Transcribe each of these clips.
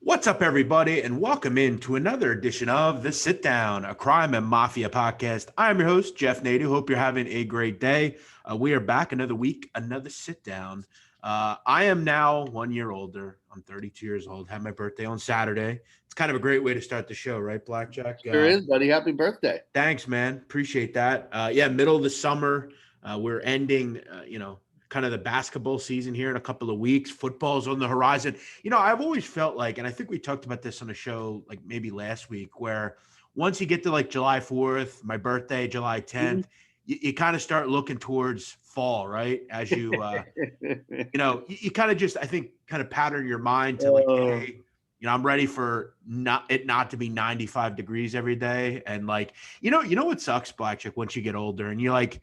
What's up, everybody, and welcome in to another edition of The Sit Down, a crime and mafia podcast. I'm your host, Jeff Nadu. Hope you're having a great day. We are back another week, another sit down. I am now 1 year older. I'm 32 years old. Had my birthday on Saturday. It's kind of a great way to start the show, right, BlackJack? Sure is, buddy. Happy birthday. Thanks, man. Appreciate that. Yeah, middle of the summer. We're ending, kind of the basketball season here in a couple of weeks. Football's on the horizon. I've always felt like, and I think we talked about this on a show like maybe last week, where once you get to like July 4th, my birthday, July 10th, you kind of start looking towards fall, right? As you kind of just, I think, kind of pattern your mind to like, hey, I'm ready for not to be 95 degrees every day. And like, what sucks, Blackjack, once you get older and you're like,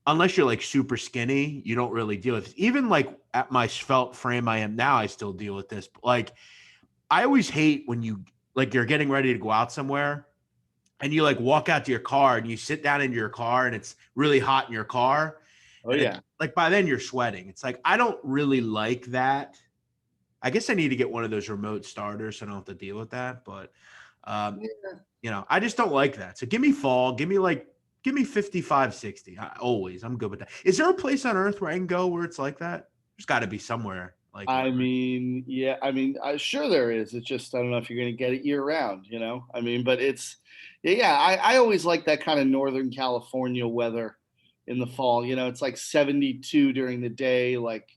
unless you're like super skinny, you don't really deal with it. Even like at my svelte frame I am now, I still deal with this. But like, I always hate when you're getting ready to go out somewhere and you like walk out to your car and you sit down in your car and it's really hot in your car. Oh, yeah. Like by then you're sweating. It's like, I don't really like that. I guess I need to get one of those remote starters so I don't have to deal with that. But, I just don't like that. So give me fall. Give me 55, 60. I'm good with that. Is there a place on earth where I can go where it's like that? There's got to be somewhere. Like, Sure there is. It's just, I don't know if you're going to get it year round, but I always like that kind of Northern California weather in the fall. It's like 72 during the day, like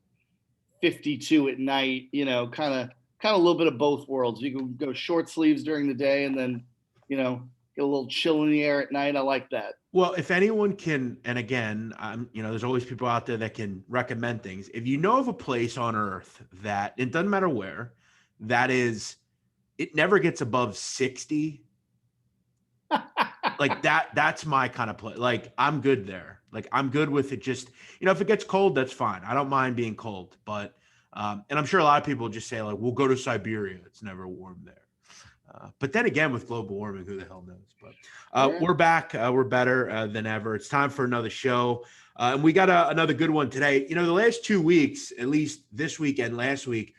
52 at night, kind of a little bit of both worlds. You can go short sleeves during the day and then, get a little chill in the air at night. I like that. well, if anyone can, and again, there's always people out there that can recommend things. If you know of a place on earth that it doesn't matter where, it never gets above 60. Like that's my kind of place. Like I'm good there. Like I'm good with it. Just, if it gets cold, that's fine. I don't mind being cold, but, and I'm sure a lot of people just say like, we'll go to Siberia. It's never warm there. But then again, with global warming, who the hell knows? But we're back. We're better than ever. It's time for another show. And we got another good one today. The last 2 weeks, at least this week and last week,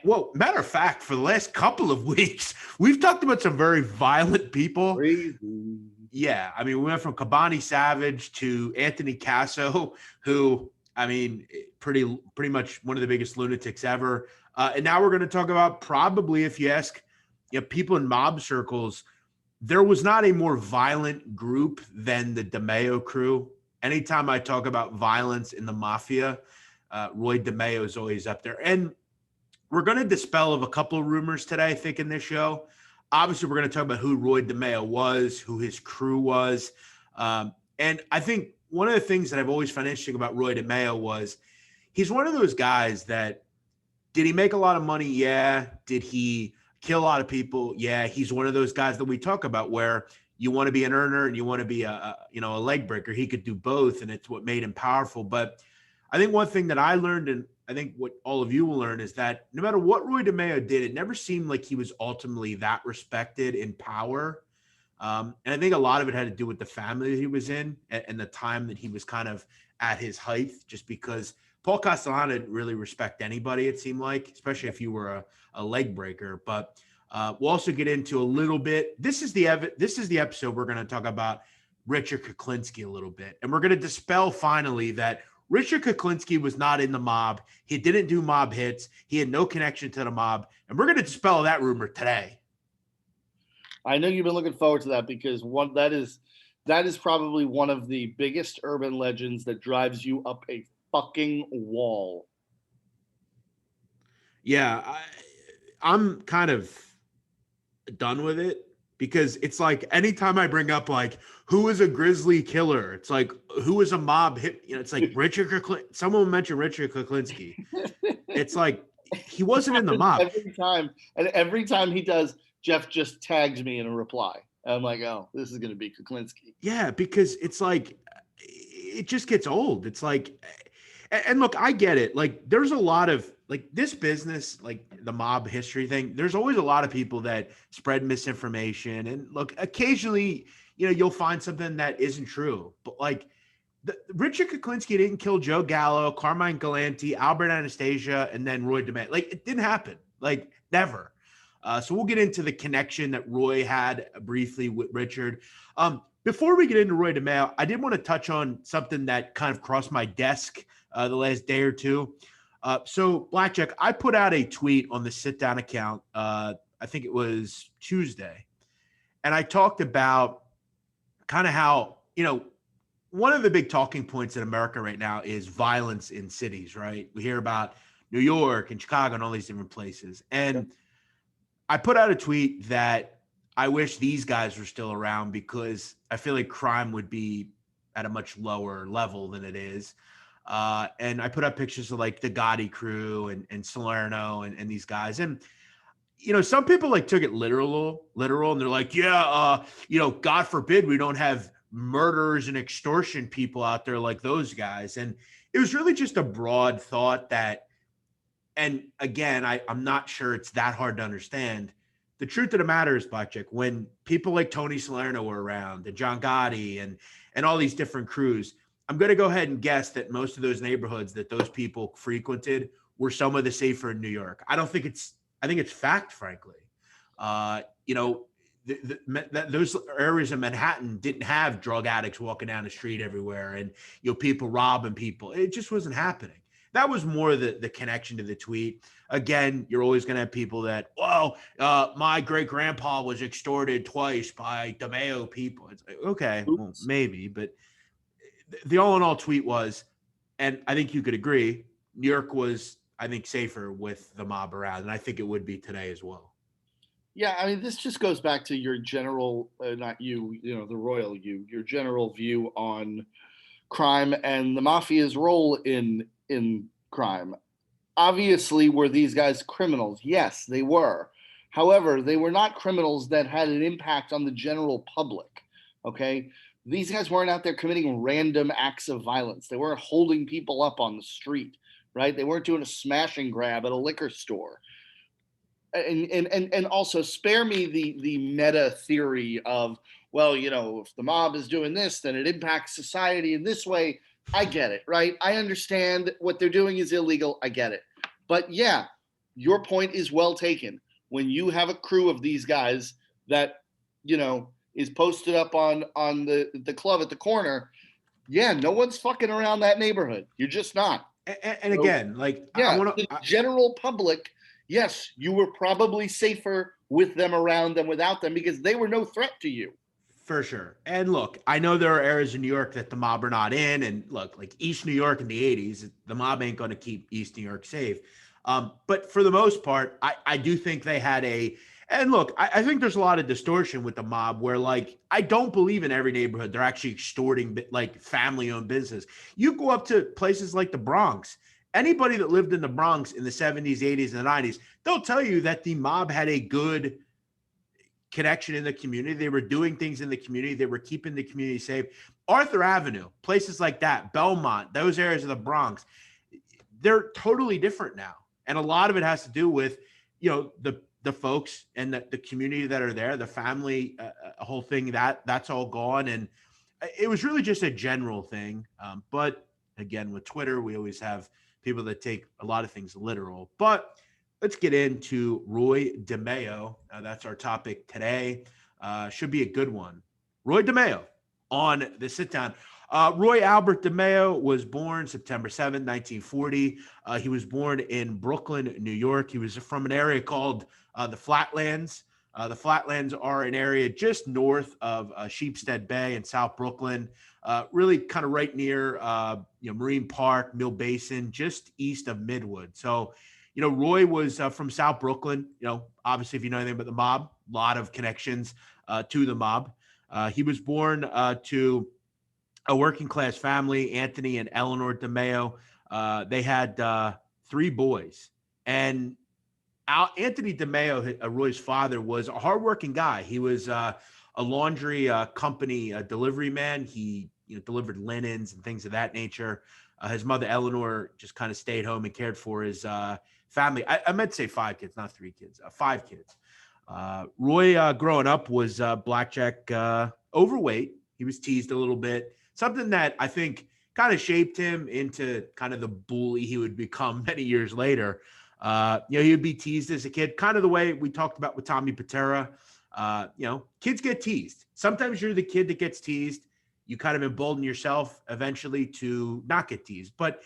well, matter of fact, for the last couple of weeks, we've talked about some very violent people. Crazy. Yeah. I mean, we went from Kabani Savage to Anthony Casso, who, pretty much one of the biggest lunatics ever. And now we're going to talk about probably, if you ask, people in mob circles, there was not a more violent group than the DeMeo crew. Anytime I talk about violence in the mafia, Roy DeMeo is always up there. And we're going to dispel of a couple of rumors today, I think, in this show. Obviously, we're going to talk about who Roy DeMeo was, who his crew was. And I think one of the things that I've always found interesting about Roy DeMeo was he's one of those guys that, did he make a lot of money? Yeah. Did he kill a lot of people? Yeah. He's one of those guys that we talk about where you want to be an earner and you want to be a leg breaker. He could do both, and it's what made him powerful. But I think one thing that I learned, and I think what all of you will learn, is that no matter what Roy DeMeo did, it never seemed like he was ultimately that respected in power. And I think a lot of it had to do with the family that he was in and the time that he was kind of at his height, just because Paul Castellano didn't really respect anybody, it seemed like, especially if you were a leg breaker. But we'll also get into a little bit. This is the episode we're going to talk about Richard Kuklinski a little bit. And we're going to dispel finally that Richard Kuklinski was not in the mob. He didn't do mob hits. He had no connection to the mob. And we're going to dispel that rumor today. I know you've been looking forward to that because that is probably one of the biggest urban legends that drives you up a fucking wall. Yeah, I'm kind of done with it because it's like anytime I bring up like who is a grizzly killer, it's like who is a mob hit. It's like Richard Kuklinski. Someone mentioned Richard Kuklinski. It's like he wasn't in the mob every time he does. Jeff just tags me in a reply. I'm like, oh, this is going to be Kuklinski. Yeah, because it's like, it just gets old. It's like, and look, I get it. Like, there's a lot of, like, this business, like the mob history thing, there's always a lot of people that spread misinformation. And look, occasionally, you'll find something that isn't true. But like, Richard Kuklinski didn't kill Joe Gallo, Carmine Galante, Albert Anastasia, and then Roy DeMeo. Like, it didn't happen. Like, never. So we'll get into the connection that Roy had briefly with Richard. Before we get into Roy DeMeo, I did want to touch on something that kind of crossed my desk the last day or two. So BlackJack, I put out a tweet on the sit down account. I think it was Tuesday. And I talked about kind of how, one of the big talking points in America right now is violence in cities, right? We hear about New York and Chicago and all these different places. And I put out a tweet that I wish these guys were still around because I feel like crime would be at a much lower level than it is. And I put up pictures of like the Gotti crew and Salerno and these guys. And, some people like took it literal, and they're like, yeah, God forbid we don't have murderers and extortion people out there like those guys. And it was really just a broad thought that, and again, I'm not sure it's that hard to understand. The truth of the matter is, BlackJack, when people like Tony Salerno were around and John Gotti and all these different crews, I'm going to go ahead and guess that most of those neighborhoods that those people frequented were some of the safer in New York. I think it's fact, frankly. Those areas of Manhattan didn't have drug addicts walking down the street everywhere and, people robbing people. It just wasn't happening. That was more the connection to the tweet. Again, you're always going to have people that, my great grandpa was extorted twice by DeMeo people. It's like, okay, well, maybe, but the all in all tweet was, and I think you could agree, New York was, I think, safer with the mob around, and I think it would be today as well. Yeah, I mean, this just goes back to your general, not you, the royal you, your general view on crime and the mafia's role in crime. Obviously, were these guys criminals? Yes, they were. However, they were not criminals that had an impact on the general public. Okay, these guys weren't out there committing random acts of violence. They weren't holding people up on the street, right? They weren't doing a smash and grab at a liquor store. And also spare me the meta theory of, well, if the mob is doing this, then it impacts society in this way. I get it, right? I understand what they're doing is illegal. I get it. But yeah, your point is well taken. When you have a crew of these guys that, is posted up on the club at the corner, yeah, no one's fucking around that neighborhood. You're just not. And again, like, yeah, the general public, yes, you were probably safer with them around than without them because they were no threat to you. For sure. And look, I know there are areas in New York that the mob are not in. And look, like East New York in the 80s, the mob ain't going to keep East New York safe. But for the most part, I do think they had and look, I think there's a lot of distortion with the mob where, like, I don't believe in every neighborhood they're actually extorting like family-owned business. You go up to places like the Bronx. Anybody that lived in the Bronx in the 70s, 80s, and the 90s, they'll tell you that the mob had a good connection in the community. They were doing things in the community. They were keeping the community safe. Arthur Avenue, places like that, Belmont, those areas of the Bronx, they're totally different now. And a lot of it has to do with, the folks and the community that are there, the family, a whole thing that's all gone. And it was really just a general thing. But again, with Twitter, we always have people that take a lot of things literal. But let's get into Roy DeMeo. That's our topic today. Should be a good one. Roy DeMeo on the sit down. Roy Albert DeMeo was born September 7, 1940. He was born in Brooklyn, New York. He was from an area called the Flatlands. The Flatlands are an area just north of Sheepstead Bay in South Brooklyn, really kind of right near Marine Park, Mill Basin, just east of Midwood. So, Roy was from South Brooklyn. Obviously, if you know anything about the mob, a lot of connections to the mob. He was born to a working class family, Anthony and Eleanor DeMeo. They had 3 boys. And Anthony DeMeo, Roy's father, was a hardworking guy. He was a laundry company delivery man. He delivered linens and things of that nature. His mother, Eleanor, just kind of stayed home and cared for his family. I meant to say 5 kids, not 3 kids, 5 kids. Roy, growing up, was BlackJack overweight. He was teased a little bit, something that I think kind of shaped him into kind of the bully he would become many years later. He would be teased as a kid, kind of the way we talked about with Tommy Patera. Kids get teased. Sometimes you're the kid that gets teased. You kind of embolden yourself eventually to not get teased. But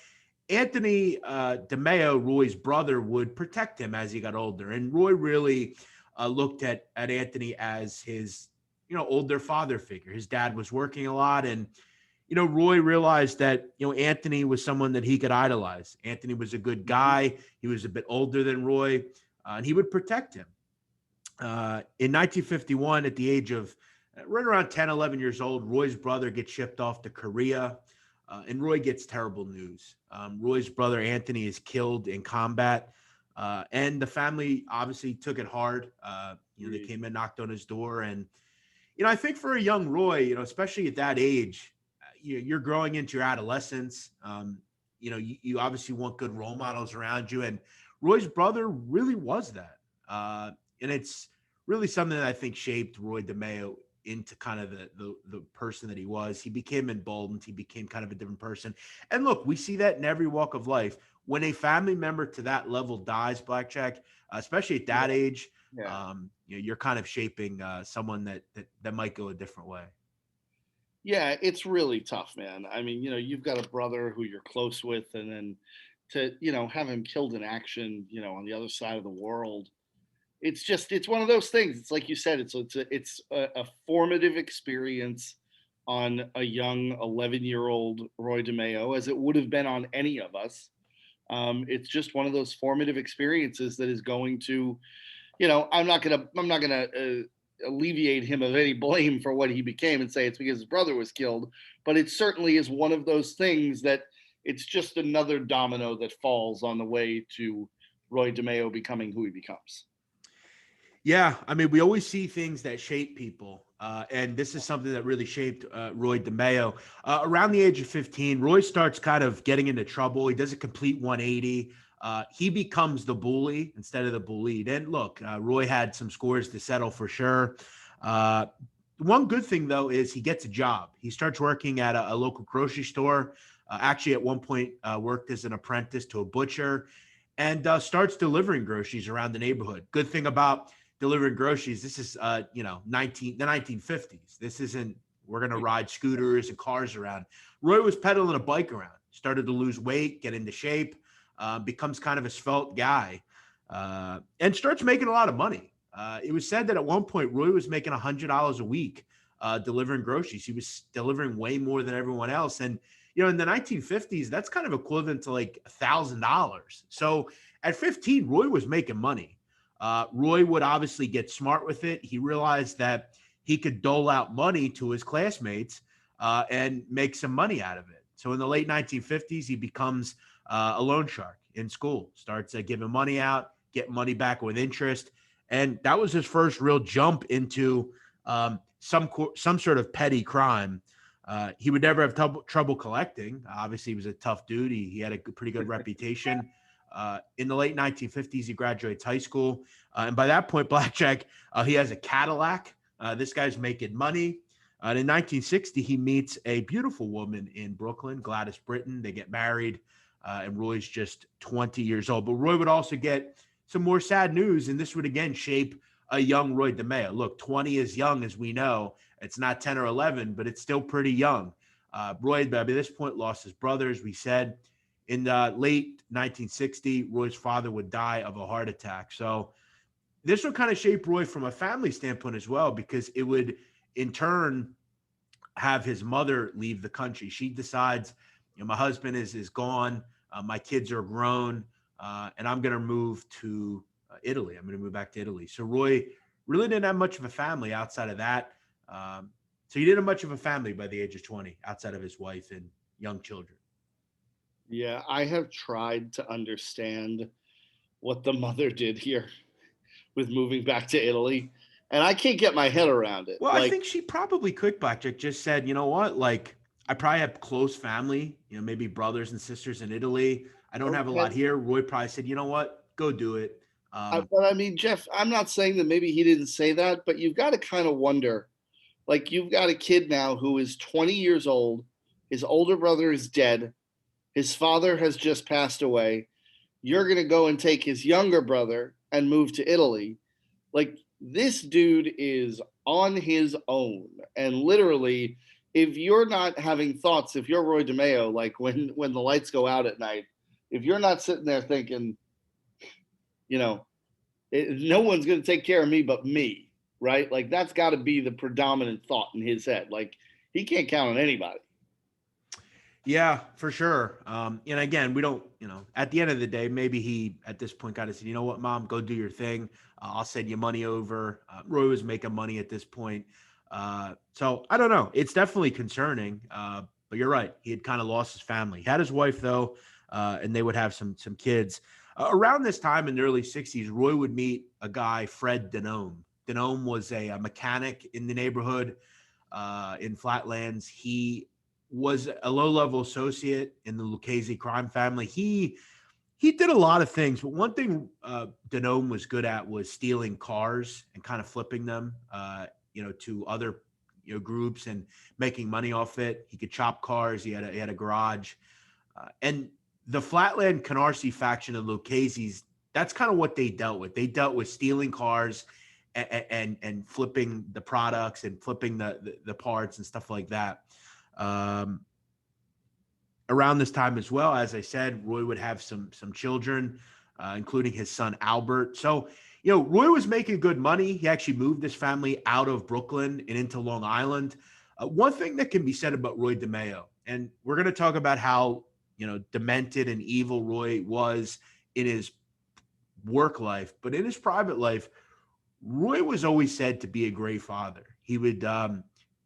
Anthony DeMeo, Roy's brother, would protect him as he got older. And Roy really looked at Anthony as his, older father figure. His dad was working a lot. And, Roy realized that, Anthony was someone that he could idolize. Anthony was a good guy. He was a bit older than Roy, and he would protect him. In 1951, at the age of right around 10, 11 years old, Roy's brother gets shipped off to Korea. And Roy gets terrible news. Roy's brother, Anthony, is killed in combat. And the family obviously took it hard. They came and knocked on his door. And, I think for a young Roy, especially at that age, you're growing into your adolescence. You obviously want good role models around you. And Roy's brother really was that. And it's really something that I think shaped Roy DeMeo into kind of the person that he was. He became emboldened. He became kind of a different person. And look, we see that in every walk of life. When a family member to that level dies, BlackJack, especially at that age, you're kind of shaping someone that might go a different way. Yeah, it's really tough, man. I mean, you've got a brother who you're close with, and then to, have him killed in action, on the other side of the world. It's one of those things. It's like you said, it's a formative experience on a young 11-year-old Roy DeMeo, as it would have been on any of us. It's just one of those formative experiences that is going to, I'm not gonna alleviate him of any blame for what he became and say it's because his brother was killed, but it certainly is one of those things that it's just another domino that falls on the way to Roy DeMeo becoming who he becomes. Yeah, I mean, we always see things that shape people, and this is something that really shaped Roy DeMeo. Around the age of 15, Roy starts kind of getting into trouble. He does a complete 180. He becomes the bully instead of the bullied. And look, Roy had some scores to settle for sure. One good thing, though, is he gets a job. He starts working at a local grocery store. Actually, at one point, worked as an apprentice to a butcher, and starts delivering groceries around the neighborhood. Good thing about delivering groceries, this is the 1950s. This isn't we're gonna ride scooters and cars around. Roy was pedaling a bike around, started to lose weight, get into shape, becomes kind of a svelte guy, and starts making a lot of money. It was said that at one point Roy was making $100 a week delivering groceries. He was delivering way more than everyone else, and in the 1950s, that's kind of equivalent to like $1,000. So at 15, Roy was making money. Roy would obviously get smart with it. He realized that he could dole out money to his classmates and make some money out of it. So in the late 1950s, he becomes a loan shark in school, starts giving money out, getting money back with interest. And that was his first real jump into some sort of petty crime. He would never have trouble collecting. Obviously, he was a tough dude. He had a pretty good reputation. In the late 1950s, he graduates high school. And by that point, BlackJack, he has a Cadillac. This guy's making money. And in 1960, he meets a beautiful woman in Brooklyn, Gladys Britton. They get married, and Roy's just 20 years old. But Roy would also get some more sad news, and this would again shape a young Roy DeMeo. Look, 20 is young, as we know. It's not 10 or 11, but it's still pretty young. Roy, by this point, lost his brother, as we said. In the late 1960, Roy's father would die of a heart attack. So this would kind of shape Roy from a family standpoint as well, because it would, in turn, have his mother leave the country. She decides, my husband is gone, my kids are grown, and I'm going to move to Italy. I'm going to move back to Italy. So Roy really didn't have much of a family outside of that. So he didn't have much of a family by the age of 20, outside of his wife and young children. Yeah, I have tried to understand what the mother did here with moving back to Italy, and I can't get my head around it. Well, I think she probably could, BlackJack, just said, you know what, like, I probably have close family, maybe brothers and sisters in Italy. I don't have a lot here. Roy probably said, you know what, go do it. But I mean, Jeff, I'm not saying that maybe he didn't say that, but you've got to kind of wonder, like, you've got a kid now who is 20 years old. His older brother is dead. His father has just passed away. you're going to go and take his younger brother and move to Italy. Like, this dude is on his own. And literally, if you're not having thoughts, if you're Roy DeMeo, like when the lights go out at night, if you're not sitting there thinking, you know, no one's going to take care of me but me, right? Like, that's got to be the predominant thought in his head. Like, he can't count on anybody. Yeah, for sure. And again, we don't, at the end of the day, maybe he at this point kind of said, you know what, mom, go do your thing. I'll send you money over. Roy was making money at this point. So I don't know. It's definitely concerning. But you're right. He had kind of lost his family. He had his wife though, and they would have some kids. Around this time in the early 60s, Roy would meet a guy, Fred Denome. Denome was a mechanic in the neighborhood in Flatlands. He was a low-level associate in the Lucchese crime family. He did a lot of things, but one thing Denome was good at was stealing cars and kind of flipping them, to other groups and making money off it. He could chop cars. He had a garage, and the Flatland Canarsie faction of Lucchese's. That's kind of what they dealt with. They dealt with stealing cars and flipping the products and flipping the parts and stuff like that. Around this time as well, as I said, Roy would have some children, including his son Albert. So, Roy was making good money. He actually moved his family out of Brooklyn and into Long Island. One thing that can be said about Roy DeMeo, and we're going to talk about how demented and evil Roy was in his work life, but in his private life, Roy was always said to be a great father. He would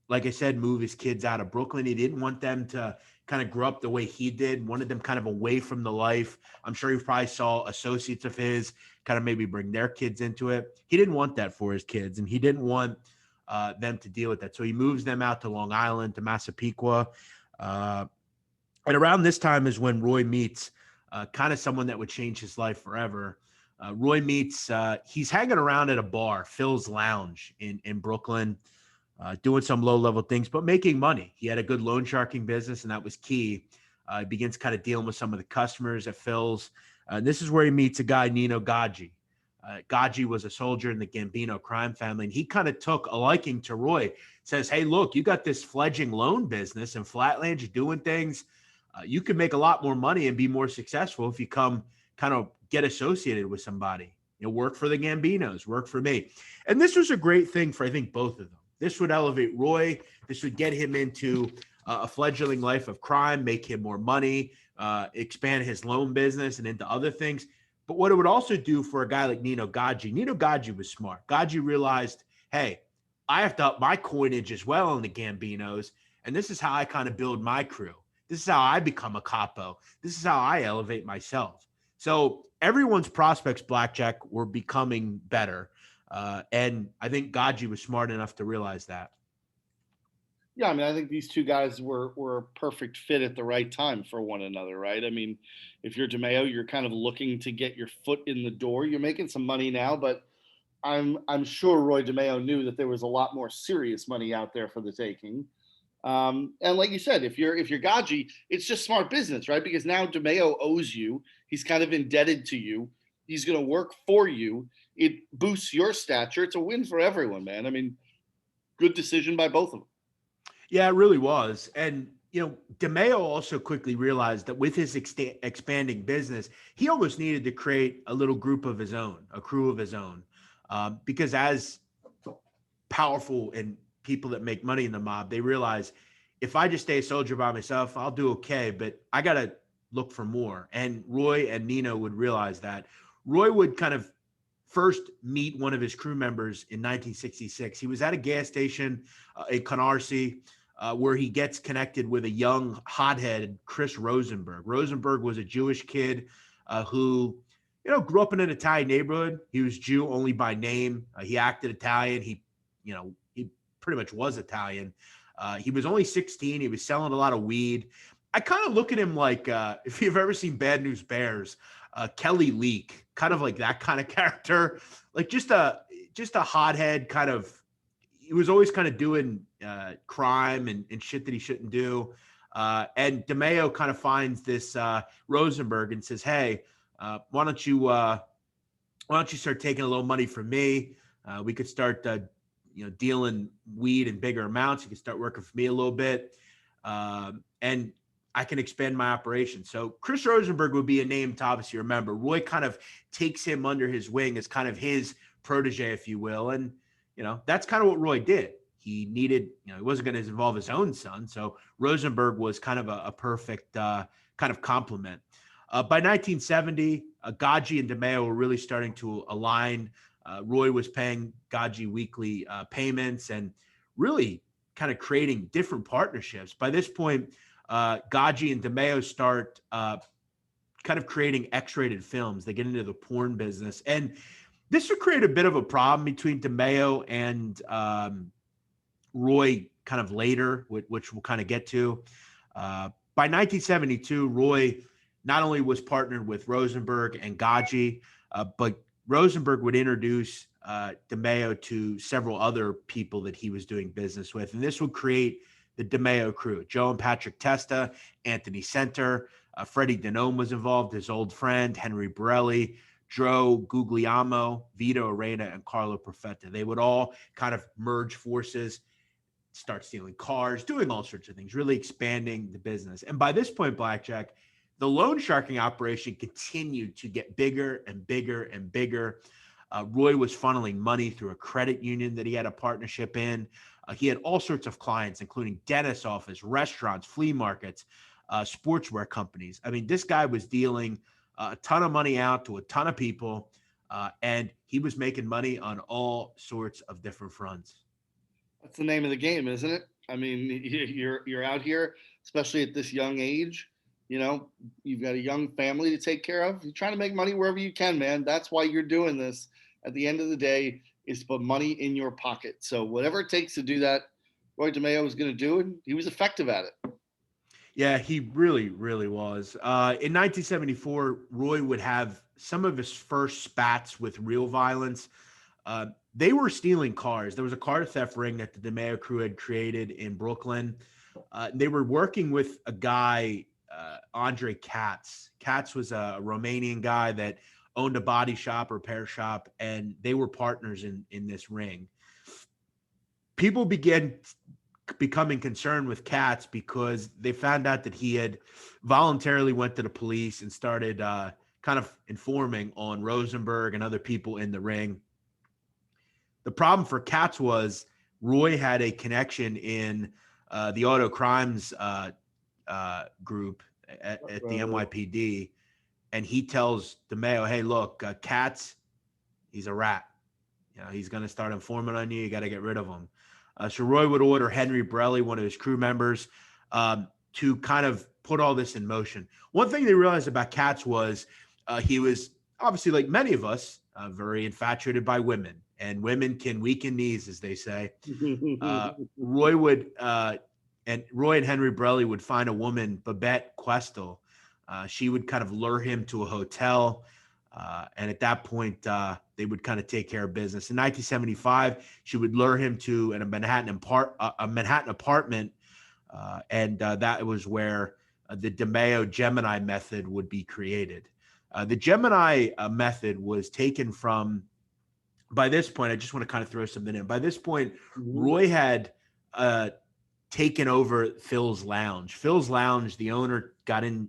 like I said, move his kids out of Brooklyn. He didn't want them to kind of grow up the way he did, wanted them kind of away from the life. I'm sure he probably saw associates of his kind of maybe bring their kids into it. He didn't want that for his kids, and he didn't want them to deal with that. So he moves them out to Long Island, to Massapequa. And around this time is when Roy meets kind of someone that would change his life forever. Roy meets, he's hanging around at a bar, Phil's Lounge in Brooklyn. Doing some low-level things, but making money. He had a good loan sharking business, and that was key. He begins kind of dealing with some of the customers at Phil's. This is where he meets a guy, Nino Gaggi. Gaggi was a soldier in the Gambino crime family, and he kind of took a liking to Roy. Says, hey, look, you got this fledgling loan business in Flatland. You're doing things. You could make a lot more money and be more successful if you come kind of get associated with somebody. Work for the Gambinos, work for me. And this was a great thing for, I think, both of them. This would elevate Roy. This would get him into a fledgling life of crime, make him more money, expand his loan business and into other things. But what it would also do for a guy like Nino Gaggi was smart. Gaggi realized, hey, I have to up my coinage as well in the Gambinos, and this is how I kind of build my crew. This is how I become a capo. This is how I elevate myself. So everyone's prospects, BlackJack, were becoming better. And I think Gaggi was smart enough to realize that. Yeah, I mean, I think these two guys were a perfect fit at the right time for one another, right? I mean, if you're DeMeo, you're kind of looking to get your foot in the door. You're making some money now, but I'm sure Roy DeMeo knew that there was a lot more serious money out there for the taking. And like you said, if you're Gaggi, it's just smart business, right? Because now DeMeo owes you. He's kind of indebted to you. He's going to work for you. It boosts your stature. It's a win for everyone, man. I mean, good decision by both of them. Yeah, it really was. And, DeMeo also quickly realized that with his expanding business, he almost needed to create a little group of his own, a crew of his own. Because as powerful and people that make money in the mob, they realize if I just stay a soldier by myself, I'll do okay, but I got to look for more. And Roy and Nino would realize that. Roy would kind of first meet one of his crew members in 1966. He was at a gas station in Canarsie where he gets connected with a young hothead, Chris Rosenberg. Rosenberg was a Jewish kid who, grew up in an Italian neighborhood. He was Jew only by name. He acted Italian. He pretty much was Italian. He was only 16. He was selling a lot of weed. I kind of look at him like, if you've ever seen Bad News Bears, Kelly Leak, kind of like that kind of character, like just a hothead kind of. He was always kind of doing crime and shit that he shouldn't do. And DeMeo kind of finds this Rosenberg and says, hey, Why don't you start taking a little money from me? We could start, dealing weed in bigger amounts. You can start working for me a little bit, and I can expand my operation. So Chris Rosenberg would be a name to obviously remember. Roy kind of takes him under his wing as kind of his protege, if you will, and that's kind of what Roy did. He needed, he wasn't going to involve his own son, so Rosenberg was kind of a perfect kind of complement. By 1970, Gaggi and DeMeo were really starting to align. Roy was paying Gaggi weekly payments and really kind of creating different partnerships. By this point, Gaggi and DeMeo start kind of creating X-rated films. They get into the porn business. And this would create a bit of a problem between DeMeo and Roy kind of later, which we'll kind of get to. By 1972, Roy not only was partnered with Rosenberg and Gaggi, but Rosenberg would introduce DeMeo to several other people that he was doing business with. And this would create the DeMeo crew. Joe and Patrick Testa, Anthony Center, Freddie Denome was involved, his old friend, Henry Borelli, Joe Guglielmo, Vito Arena, and Carlo Perfetta. They would all kind of merge forces, start stealing cars, doing all sorts of things, really expanding the business. And by this point, BlackJack, the loan sharking operation continued to get bigger and bigger and bigger. Roy was funneling money through a credit union that he had a partnership in. He had all sorts of clients, including dentist office, restaurants, flea markets, sportswear companies. I mean, this guy was dealing a ton of money out to a ton of people, and he was making money on all sorts of different fronts. That's the name of the game, isn't it? I mean, you're out here, especially at this young age. You've got a young family to take care of. You're trying to make money wherever you can, man. That's why you're doing this. At the end of the day, is to put money in your pocket. So whatever it takes to do that, Roy DeMeo was going to do it. He was effective at it. Yeah, he really, really was. In 1974, Roy would have some of his first spats with real violence. They were stealing cars. There was a car theft ring that the DeMeo crew had created in Brooklyn. They were working with a guy, Andre Katz. Katz was a Romanian guy that owned a body shop, repair shop, and they were partners in this ring. People began becoming concerned with Katz because they found out that he had voluntarily went to the police and started kind of informing on Rosenberg and other people in the ring. The problem for Katz was Roy had a connection in the auto crimes group at the NYPD, and he tells DeMeo, "Hey, look, Katz, he's a rat. He's going to start informing on you. You got to get rid of him." So Roy would order Henry Borelli, one of his crew members, to kind of put all this in motion. One thing they realized about Katz was he was obviously, like many of us, very infatuated by women, and women can weaken knees, as they say. Roy and Henry Borelli would find a woman, Babette Questel. She would kind of lure him to a hotel. And at that point, they would kind of take care of business. In 1975, she would lure him to a Manhattan apartment. And that was where the DeMeo Gemini method would be created. The Gemini method was taken from, by this point, I just want to kind of throw something in. By this point, Roy had taken over Phil's Lounge. Phil's Lounge, the owner got in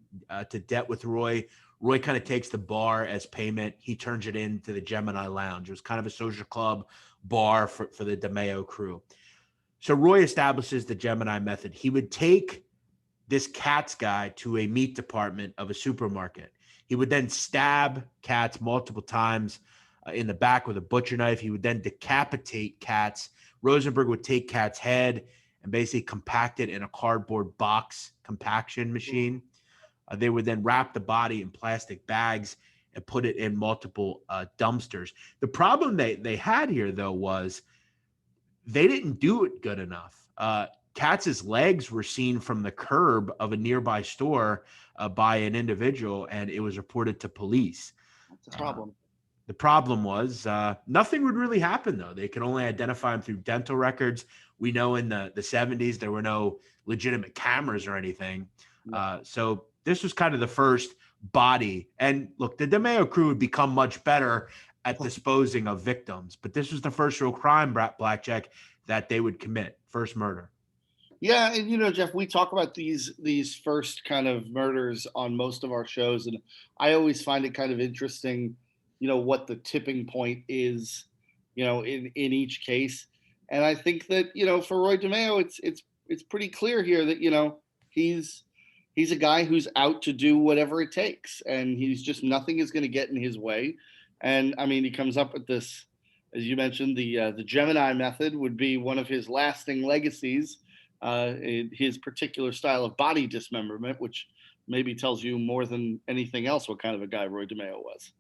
to debt with Roy. Roy kind of takes the bar as payment. He turns it into the Gemini Lounge. It was kind of a social club bar for the DeMeo crew. So Roy establishes the Gemini method. He would take this Katz guy to a meat department of a supermarket. He would then stab Katz multiple times in the back with a butcher knife. He would then decapitate Katz. Rosenberg would take Katz's head and basically compact it in a cardboard box compaction machine. They would then wrap the body in plastic bags and put it in multiple dumpsters. The problem they had here, though, was they didn't do it good enough. Katz's legs were seen from the curb of a nearby store by an individual, and it was reported to police. That's a problem. The problem was nothing would really happen, though. They could only identify him through dental records. We know in the 70s there were no legitimate cameras or anything. So this was kind of the first body. And look, the DeMeo crew would become much better at disposing of victims, but this was the first real crime, BlackJack, that they would commit, first murder. Yeah, and Jeff, we talk about these first kind of murders on most of our shows, and I always find it kind of interesting, what the tipping point is, in each case. And I think that for Roy DeMeo, it's pretty clear here that he's he's a guy who's out to do whatever it takes, and he's just nothing is going to get in his way. And I mean, he comes up with this, as you mentioned, the Gemini method would be one of his lasting legacies. His particular style of body dismemberment, which maybe tells you more than anything else what kind of a guy Roy DeMeo was.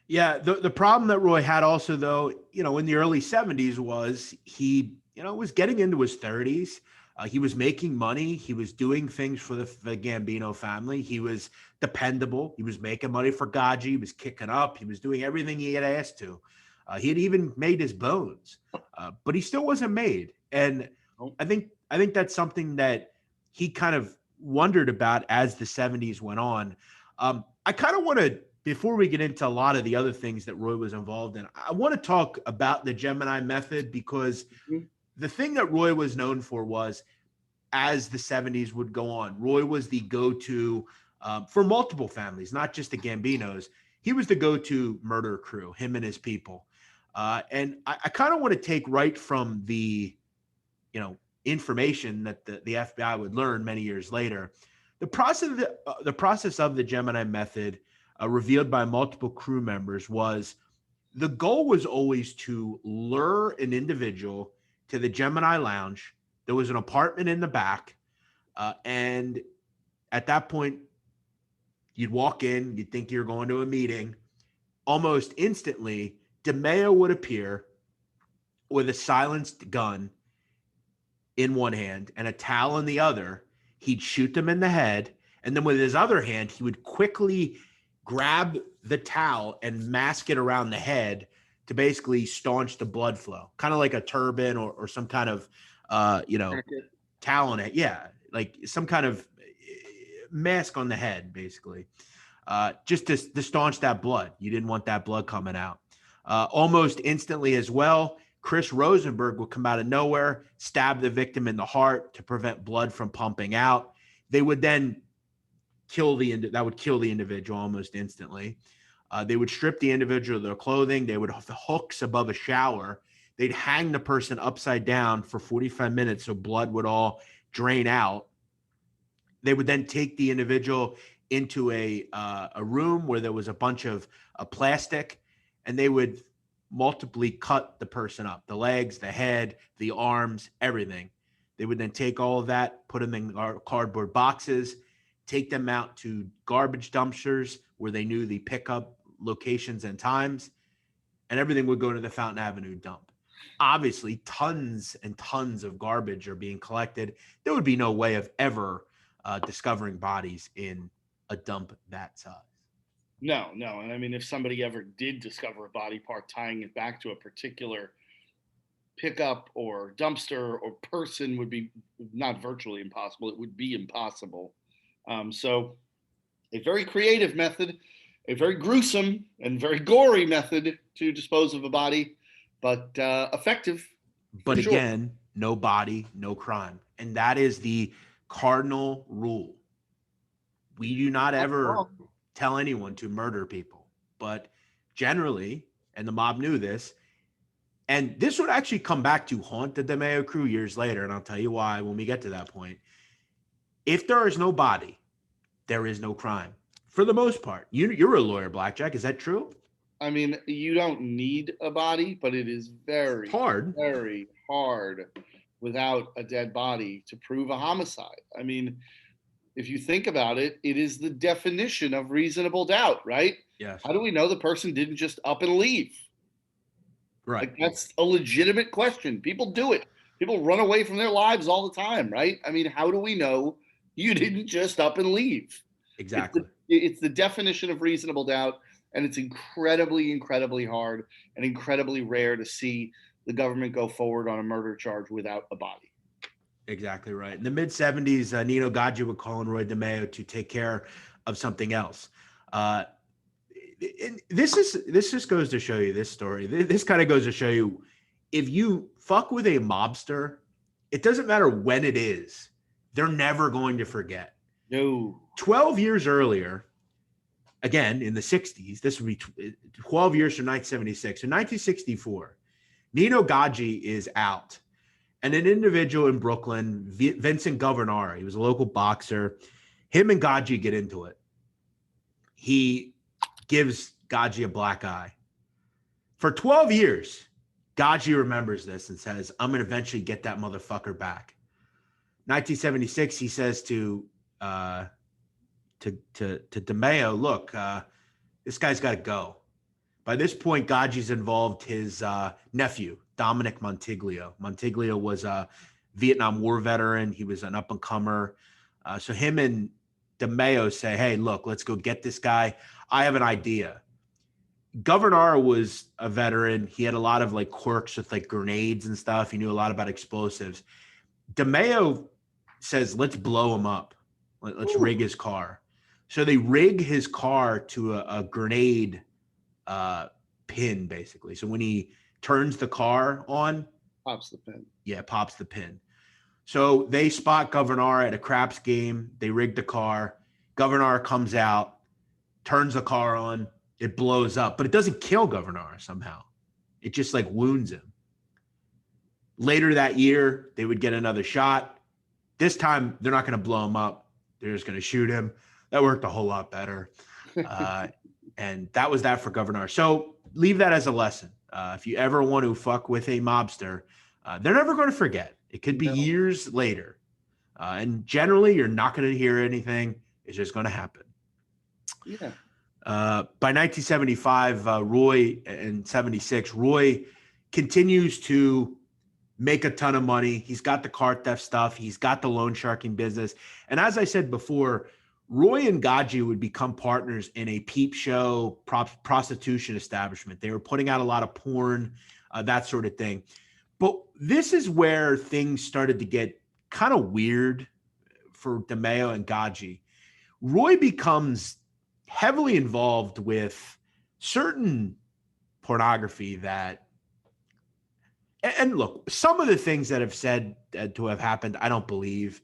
Yeah, the problem that Roy had also, though, in the early 70s was he, was getting into his 30s. He was making money. He was doing things for the Gambino family. He was dependable. He was making money for Gaji. He was kicking up. He was doing everything he had asked to. He had even made his bones, but he still wasn't made. And I think that's something that he kind of wondered about as the 70s went on. I kind of want to, before we get into a lot of the other things that Roy was involved in, I want to talk about the Gemini method, because the thing that Roy was known for was, as the 70s would go on, Roy was the go-to for multiple families, not just the Gambinos. He was the go-to murder crew, him and his people. And I kind of want to take right from the, information that the FBI would learn many years later. The process of the Gemini method, revealed by multiple crew members, was the goal was always to lure an individual to the Gemini lounge. There was an apartment in the back, and at that point, you'd walk in, you'd think you're going to a meeting. Almost instantly, DeMeo would appear with a silenced gun in one hand and a towel in the other. He'd shoot them in the head, and then with his other hand, he would quickly grab the towel and mask it around the head to basically staunch the blood flow, kind of like a turban or some kind of, towel on it. Yeah, like some kind of mask on the head, basically, just to staunch that blood. You didn't want that blood coming out. Almost instantly as well, Chris Rosenberg would come out of nowhere, stab the victim in the heart to prevent blood from pumping out. They would then kill the individual almost instantly. They would strip the individual of their clothing. They would have the hooks above a shower. They'd hang the person upside down for 45 minutes so blood would all drain out. They would then take the individual into a room where there was a bunch of plastic, and they would multiply cut the person up, the legs, the head, the arms, everything. They would then take all of that, put them in cardboard boxes, take them out to garbage dumpsters where they knew the pickup locations and times, and everything would go to the Fountain Avenue dump. Obviously, tons and tons of garbage are being collected. There would be no way of ever discovering bodies in a dump that size. No. And I mean, if somebody ever did discover a body part, tying it back to a particular pickup or dumpster or person would be not virtually impossible. It would be impossible. So a very creative method, a very gruesome and very gory method to dispose of a body, but effective. But again, no body, no crime. And that is the cardinal rule. We do not ever tell anyone to murder people, but generally, and the mob knew this, and this would actually come back to haunt the DeMeo crew years later, and I'll tell you why when we get to that point. If there is no body, there is no crime. For the most part. You're a lawyer, BlackJack. Is that true? I mean, you don't need a body, but it is very hard without a dead body to prove a homicide. I mean, if you think about it, it is the definition of reasonable doubt, right? Yes. How do we know the person didn't just up and leave? Right. Like, that's a legitimate question. People do it. People run away from their lives all the time, right? I mean, how do we know you didn't just up and leave? Exactly. It's the definition of reasonable doubt, and it's incredibly, incredibly hard and incredibly rare to see the government go forward on a murder charge without a body. Exactly right. In the mid-70s, Nino Gaji would call on Roy DeMeo to take care of something else. And this just goes to show you this story. This kind of goes to show you, if you fuck with a mobster, it doesn't matter when it is, they're never going to forget. No. 12 years earlier, again in the 60s, this would be 12 years from 1976. In 1964, Nino Gaggi is out, and an individual in Brooklyn, Vincent Governor, he was a local boxer, him and Gaggi get into it. He gives Gaggi a black eye. For 12 years, Gaggi remembers this and says, I'm going to eventually get that motherfucker back. 1976, he says to DeMeo, look, this guy's got to go. By this point, Gaggi's involved his nephew, Dominic Montiglio. Montiglio was a Vietnam War veteran. He was an up-and-comer. So him and DeMeo say, hey, look, let's go get this guy. I have an idea. Governor was a veteran. He had a lot of like quirks with like grenades and stuff. He knew a lot about explosives. DeMeo says, let's blow him up. Let's rig his car. So they rig his car to a grenade pin, basically. So when he turns the car on, pops the pin. Yeah, pops the pin. So they spot Governor at a craps game. They rig the car. Governor comes out, turns the car on. It blows up, but it doesn't kill Governor somehow. It just like wounds him. Later that year, they would get another shot. This time, they're not going to blow him up. They're just going to shoot him. That worked a whole lot better. And that was that for Governor. So leave that as a lesson. If you ever want to fuck with a mobster, they're never going to forget. It could be years later. And generally, you're not going to hear anything. It's just going to happen. Yeah. By 1975, Roy, and 76, Roy continues to make a ton of money. He's got the car theft stuff. He's got the loan sharking business. And as I said before, Roy and Gaggi would become partners in a peep show prostitution establishment. They were putting out a lot of porn, that sort of thing. But this is where things started to get kind of weird for DeMeo and Gaggi. Roy becomes heavily involved with certain pornography that, and look, some of the things that have said to have happened, I don't believe,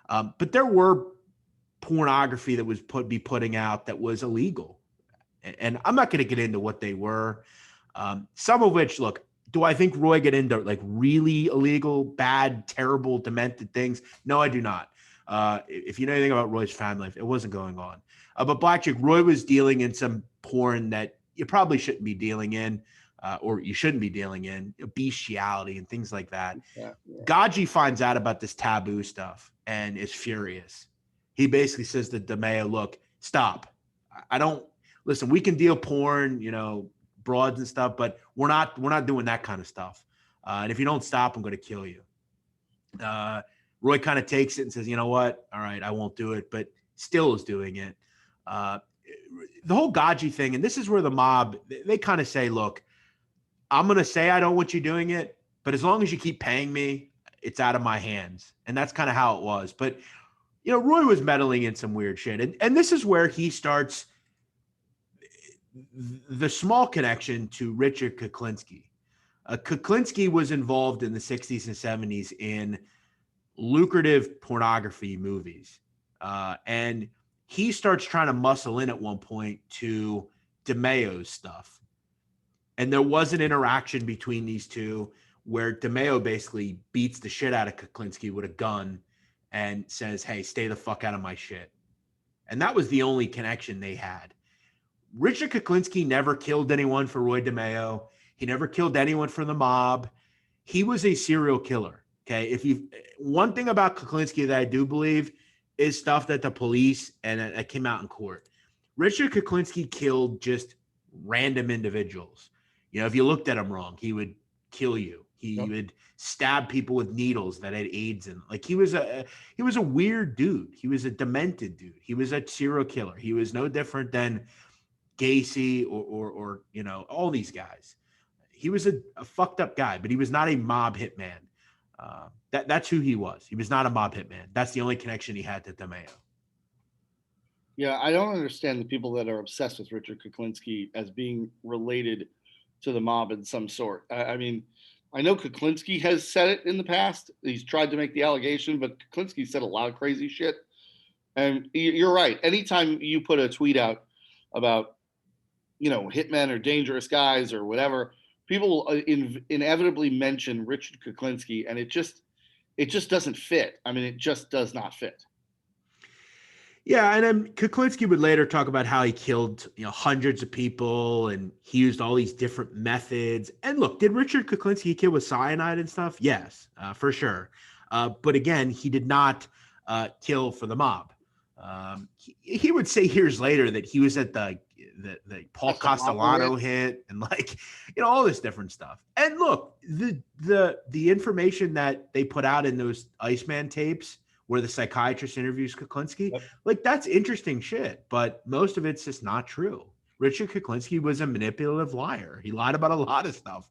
but there were pornography that was putting out that was illegal, and I'm not going to get into what they were. Some of which, look, do I think Roy get into like really illegal, bad, terrible, demented things? No, I do not. If you know anything about Roy's family life, it wasn't going on. But BlackJack, Roy was dealing in some porn that you probably shouldn't be dealing in, or you shouldn't be dealing in, bestiality and things like that. Yeah. Gaggi finds out about this taboo stuff and is furious. He basically says to DeMeo, look, stop. I don't, listen, we can deal porn, broads and stuff, but we're not doing that kind of stuff. And if you don't stop, I'm going to kill you. Roy kind of takes it and says, you know what? All right, I won't do it, but still is doing it. The whole Gaggi thing, and this is where the mob, they kind of say, look, I'm going to say I don't want you doing it, but as long as you keep paying me, it's out of my hands. And that's kind of how it was. But, Roy was meddling in some weird shit. And this is where he starts the small connection to Richard Kuklinski. Kuklinski was involved in the 60s and 70s in lucrative pornography movies. And he starts trying to muscle in at one point to DeMeo's stuff. And there was an interaction between these two where DeMeo basically beats the shit out of Kuklinski with a gun and says, hey, stay the fuck out of my shit. And that was the only connection they had. Richard Kuklinski never killed anyone for Roy DeMeo. He never killed anyone for the mob. He was a serial killer. Okay. One thing about Kuklinski that I do believe is stuff that the police and that came out in court. Richard Kuklinski killed just random individuals. If you looked at him wrong, he would kill you. He would stab people with needles that had AIDS in. Like he was a weird dude. He was a demented dude. He was a serial killer. He was no different than Gacy or all these guys. He was a fucked up guy, but he was not a mob hitman. That's who he was. He was not a mob hitman. That's the only connection he had to DeMeo. Yeah, I don't understand the people that are obsessed with Richard Kuklinski as being related to the mob in some sort. I mean, I know Kuklinski has said it in the past. He's tried to make the allegation, but Kuklinski said a lot of crazy shit. And you're right. Anytime you put a tweet out about, hitmen or dangerous guys or whatever, people will inevitably mention Richard Kuklinski, and it just doesn't fit. I mean, it just does not fit. Yeah, and then Kuklinski would later talk about how he killed, hundreds of people, and he used all these different methods. And look, did Richard Kuklinski kill with cyanide and stuff? Yes, for sure. But again, he did not kill for the mob. He would say years later that he was at the Paul That's the opera. Castellano hit, and like all this different stuff. And look, the information that they put out in those Iceman tapes where the psychiatrist interviews Kuklinski, Yep. like that's interesting shit, but most of it's just not true. Richard Kuklinski was a manipulative liar. He lied about a lot of stuff.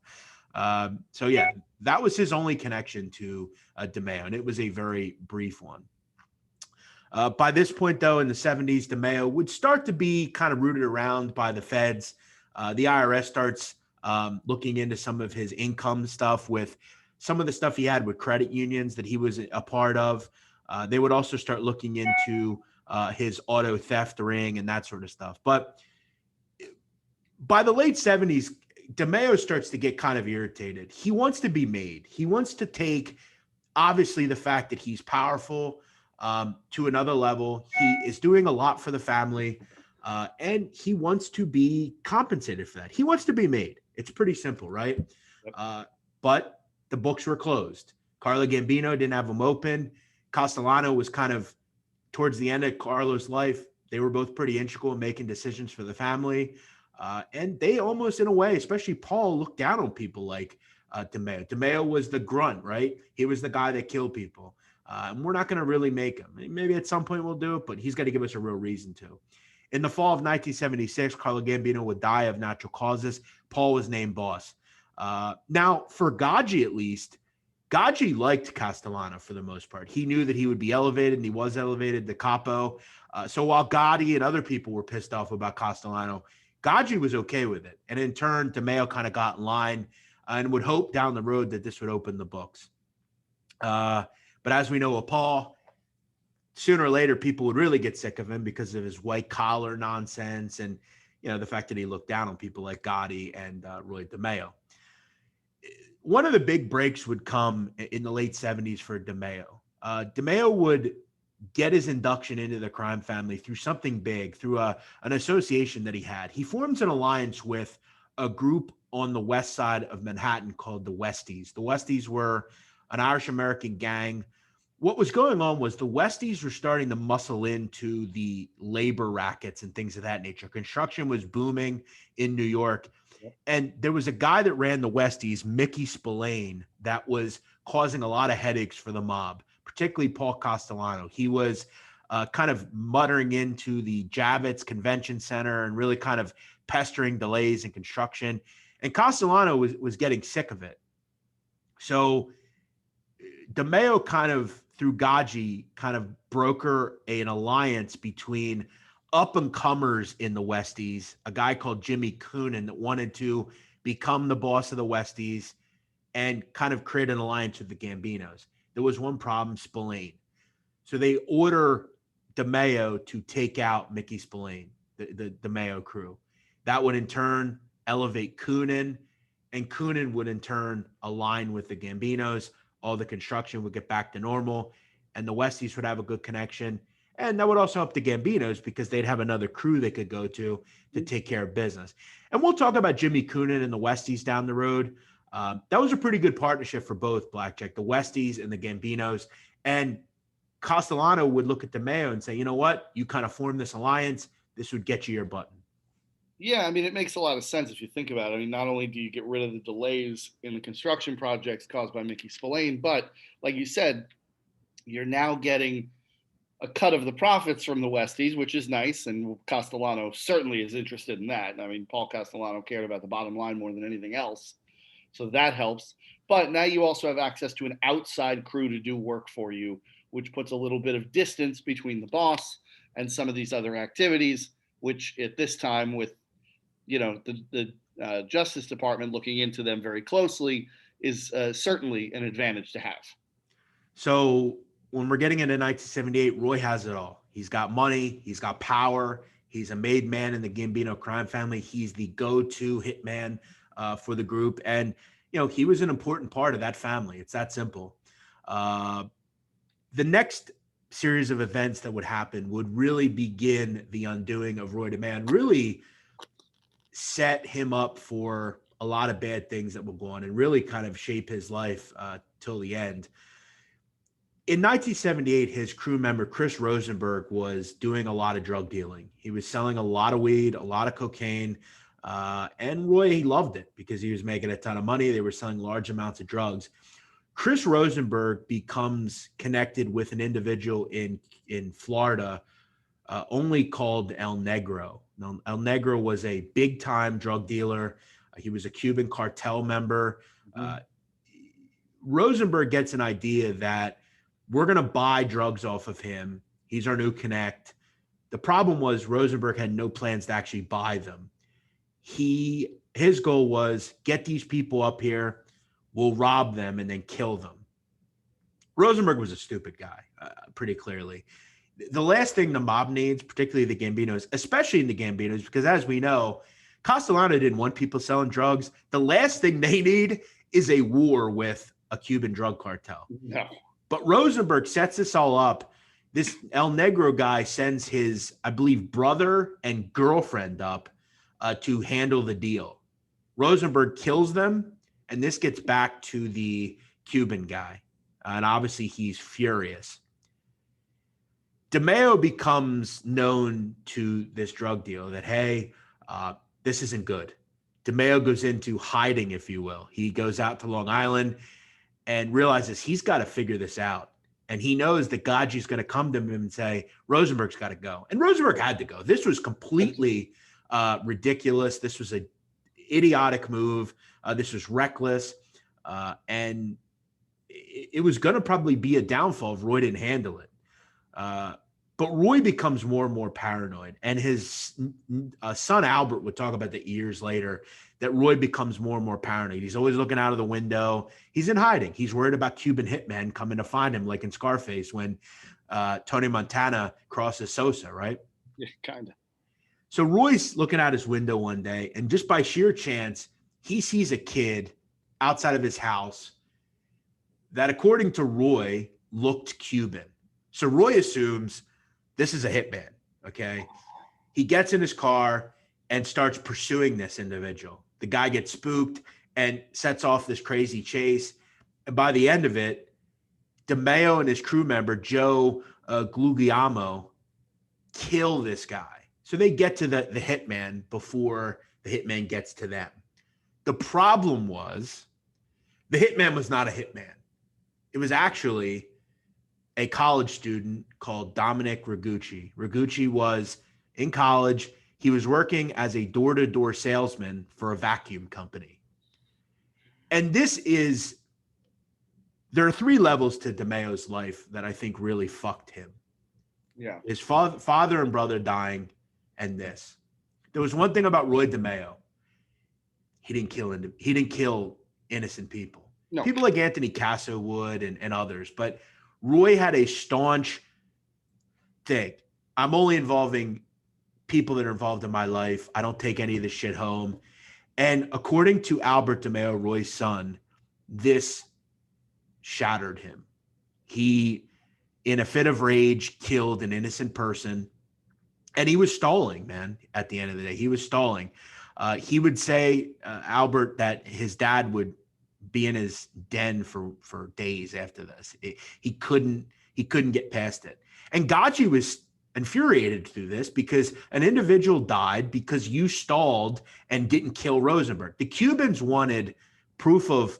So yeah, that was his only connection to DeMeo, and it was a very brief one. By this point, though, in the 70s, DeMeo would start to be kind of rooted around by the feds. The IRS starts looking into some of his income stuff with some of the stuff he had with credit unions that he was a part of. They would also start looking into his auto theft ring and that sort of stuff. But by the late 70s, DeMeo starts to get kind of irritated. He wants to be made. He wants to take, obviously, the fact that he's powerful to another level. He is doing a lot for the family, and he wants to be compensated for that. He wants to be made. It's pretty simple, right? Yep. But the books were closed. Carlo Gambino didn't have them open. Castellano was kind of towards the end of Carlo's life. They were both pretty integral in making decisions for the family. And they almost, in a way, especially Paul, looked down on people like DeMeo. DeMeo was the grunt, right? He was the guy that killed people. And we're not going to really make him. Maybe at some point we'll do it, but he's got to give us a real reason to. In the fall of 1976, Carlo Gambino would die of natural causes. Paul was named boss. Now, for Gaggi at least, Gaggi liked Castellano for the most part. He knew that he would be elevated, and he was elevated to capo. So while Gotti and other people were pissed off about Castellano, Gaggi was okay with it. And in turn, DeMeo kind of got in line and would hope down the road that this would open the books. But as we know with Paul, sooner or later, people would really get sick of him because of his white collar nonsense and, the fact that he looked down on people like Gotti and Roy DeMeo. One of the big breaks would come in the late 70s for DeMeo. DeMeo would get his induction into the crime family through something big, through an association that he had. He forms an alliance with a group on the west side of Manhattan called the Westies. The Westies were an Irish-American gang. What was going on was the Westies were starting to muscle into the labor rackets and things of that nature. Construction was booming in New York. And there was a guy that ran the Westies, Mickey Spillane, that was causing a lot of headaches for the mob, particularly Paul Castellano. He was kind of muttering into the Javits Convention Center and really kind of pestering delays in construction. And Castellano was getting sick of it. So DeMeo kind of, through Gaggi, kind of broker an alliance between up-and-comers in the Westies, a guy called Jimmy Coonan that wanted to become the boss of the Westies and kind of create an alliance with the Gambinos. There was one problem, Spillane. So they order DeMeo to take out Mickey Spillane, the DeMeo crew. That would in turn elevate Coonan, and Coonan would in turn align with the Gambinos. All the construction would get back to normal, and the Westies would have a good connection. And that would also help the Gambinos because they'd have another crew they could go to take care of business. And we'll talk about Jimmy Coonan and the Westies down the road. That was a pretty good partnership for both BlackJack, the Westies and the Gambinos. And Castellano would look at DeMeo and say, you know what? You kind of formed this alliance. This would get you your button. Yeah, I mean, it makes a lot of sense if you think about it. I mean, not only do you get rid of the delays in the construction projects caused by Mickey Spillane, but like you said, you're now getting a cut of the profits from the Westies, which is nice. And Castellano certainly is interested in that. I mean, Paul Castellano cared about the bottom line more than anything else. So that helps. But now you also have access to an outside crew to do work for you, which puts a little bit of distance between the boss and some of these other activities, which at this time, with the Justice Department looking into them very closely, is certainly an advantage to have. So when we're getting into 1978, Roy has it all. He's got money, he's got power, he's a made man in the Gambino crime family. He's the go-to hitman for the group. And, he was an important part of that family. It's that simple. The next series of events that would happen would really begin the undoing of Roy DeMeo and really set him up for a lot of bad things that will go on and really kind of shape his life till the end. In 1978, his crew member, Chris Rosenberg, was doing a lot of drug dealing. He was selling a lot of weed, a lot of cocaine, and Roy, he loved it because he was making a ton of money. They were selling large amounts of drugs. Chris Rosenberg becomes connected with an individual in Florida only called El Negro. Now, El Negro was a big-time drug dealer. He was a Cuban cartel member. Rosenberg gets an idea that we're going to buy drugs off of him. He's our new connect. The problem was Rosenberg had no plans to actually buy them. His goal was get these people up here, we'll rob them and then kill them. Rosenberg was a stupid guy, pretty clearly. The last thing the mob needs, particularly the Gambinos, especially in the Gambinos, because as we know, Castellano didn't want people selling drugs. The last thing they need is a war with a Cuban drug cartel. No. But Rosenberg sets this all up. This El Negro guy sends his, I believe, brother and girlfriend up to handle the deal. Rosenberg kills them, and this gets back to the Cuban guy. And obviously, he's furious. DeMeo becomes known to this drug deal that, hey, this isn't good. DeMeo goes into hiding, if you will. He goes out to Long Island and realizes he's got to figure this out. And he knows that Gadji's going to come to him and say, Rosenberg's got to go. And Rosenberg had to go. This was completely ridiculous. This was an idiotic move. This was reckless. And it was going to probably be a downfall if Roy didn't handle it. But Roy becomes more and more paranoid. And his son, Albert, would talk about that years later, that Roy becomes more and more paranoid. He's always looking out of the window. He's in hiding. He's worried about Cuban hitmen coming to find him, like in Scarface when Tony Montana crosses Sosa, right? Yeah, kind of. So Roy's looking out his window one day, and just by sheer chance, he sees a kid outside of his house that, according to Roy, looked Cuban. So Roy assumes this is a hitman, okay? He gets in his car and starts pursuing this individual. The guy gets spooked and sets off this crazy chase. And by the end of it, DeMeo and his crew member, Joe Guglielmo, kill this guy. So they get to the hitman before the hitman gets to them. The problem was the hitman was not a hitman. It was actually a college student called Dominic Rigucci. Rigucci was in college. He was working as a door-to-door salesman for a vacuum company. And there are three levels to DeMeo's life that I think really fucked him. Yeah. His father and brother dying, and this. There was one thing about Roy DeMeo. He didn't kill innocent people. No. People like Anthony Casso would and others, but Roy had a staunch thing. I'm only involving people that are involved in my life. I don't take any of this shit home. And according to Albert DeMeo, Roy's son, this shattered him. He, in a fit of rage, killed an innocent person. And he was stalling, man, at the end of the day. He was stalling. He would say, Albert, that his dad would be in his den for days after this. He couldn't get past it. And Gadji was infuriated through this because an individual died because you stalled and didn't kill Rosenberg. The Cubans wanted proof of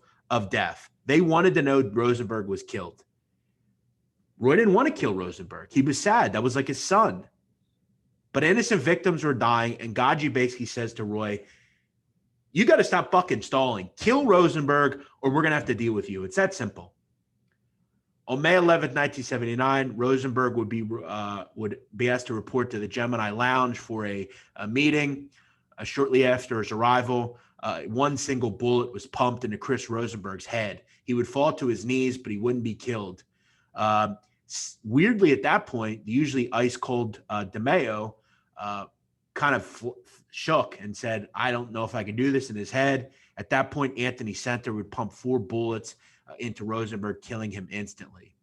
death. They wanted to know Rosenberg was killed. Roy didn't want to kill Rosenberg. He was sad. That was like his son. But innocent victims were dying, and Gadji basically says to Roy, you got to stop fucking stalling. Kill Rosenberg, or we're going to have to deal with you. It's that simple. On May 11th, 1979, Rosenberg would be asked to report to the Gemini Lounge for a meeting. Shortly after his arrival, one single bullet was pumped into Chris Rosenberg's head. He would fall to his knees, but he wouldn't be killed. Weirdly, at that point, the usually ice cold DeMeo kind of shook and said, "I don't know if I can do this," in his head. At that point, Anthony Center would pump 4 bullets into Rosenberg, killing him instantly.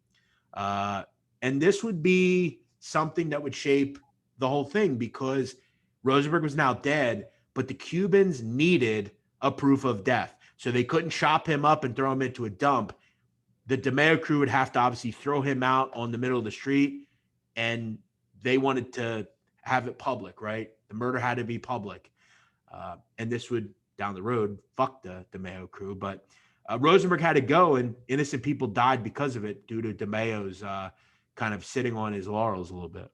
And this would be something that would shape the whole thing, because Rosenberg was now dead, but the Cubans needed a proof of death. So they couldn't chop him up and throw him into a dump. The DeMeo crew would have to obviously throw him out on the middle of the street, and they wanted to have it public, right? The murder had to be public. And this would, down the road, fuck the DeMeo crew. But Rosenberg had to go, and innocent people died because of it, due to DeMeo's kind of sitting on his laurels a little bit.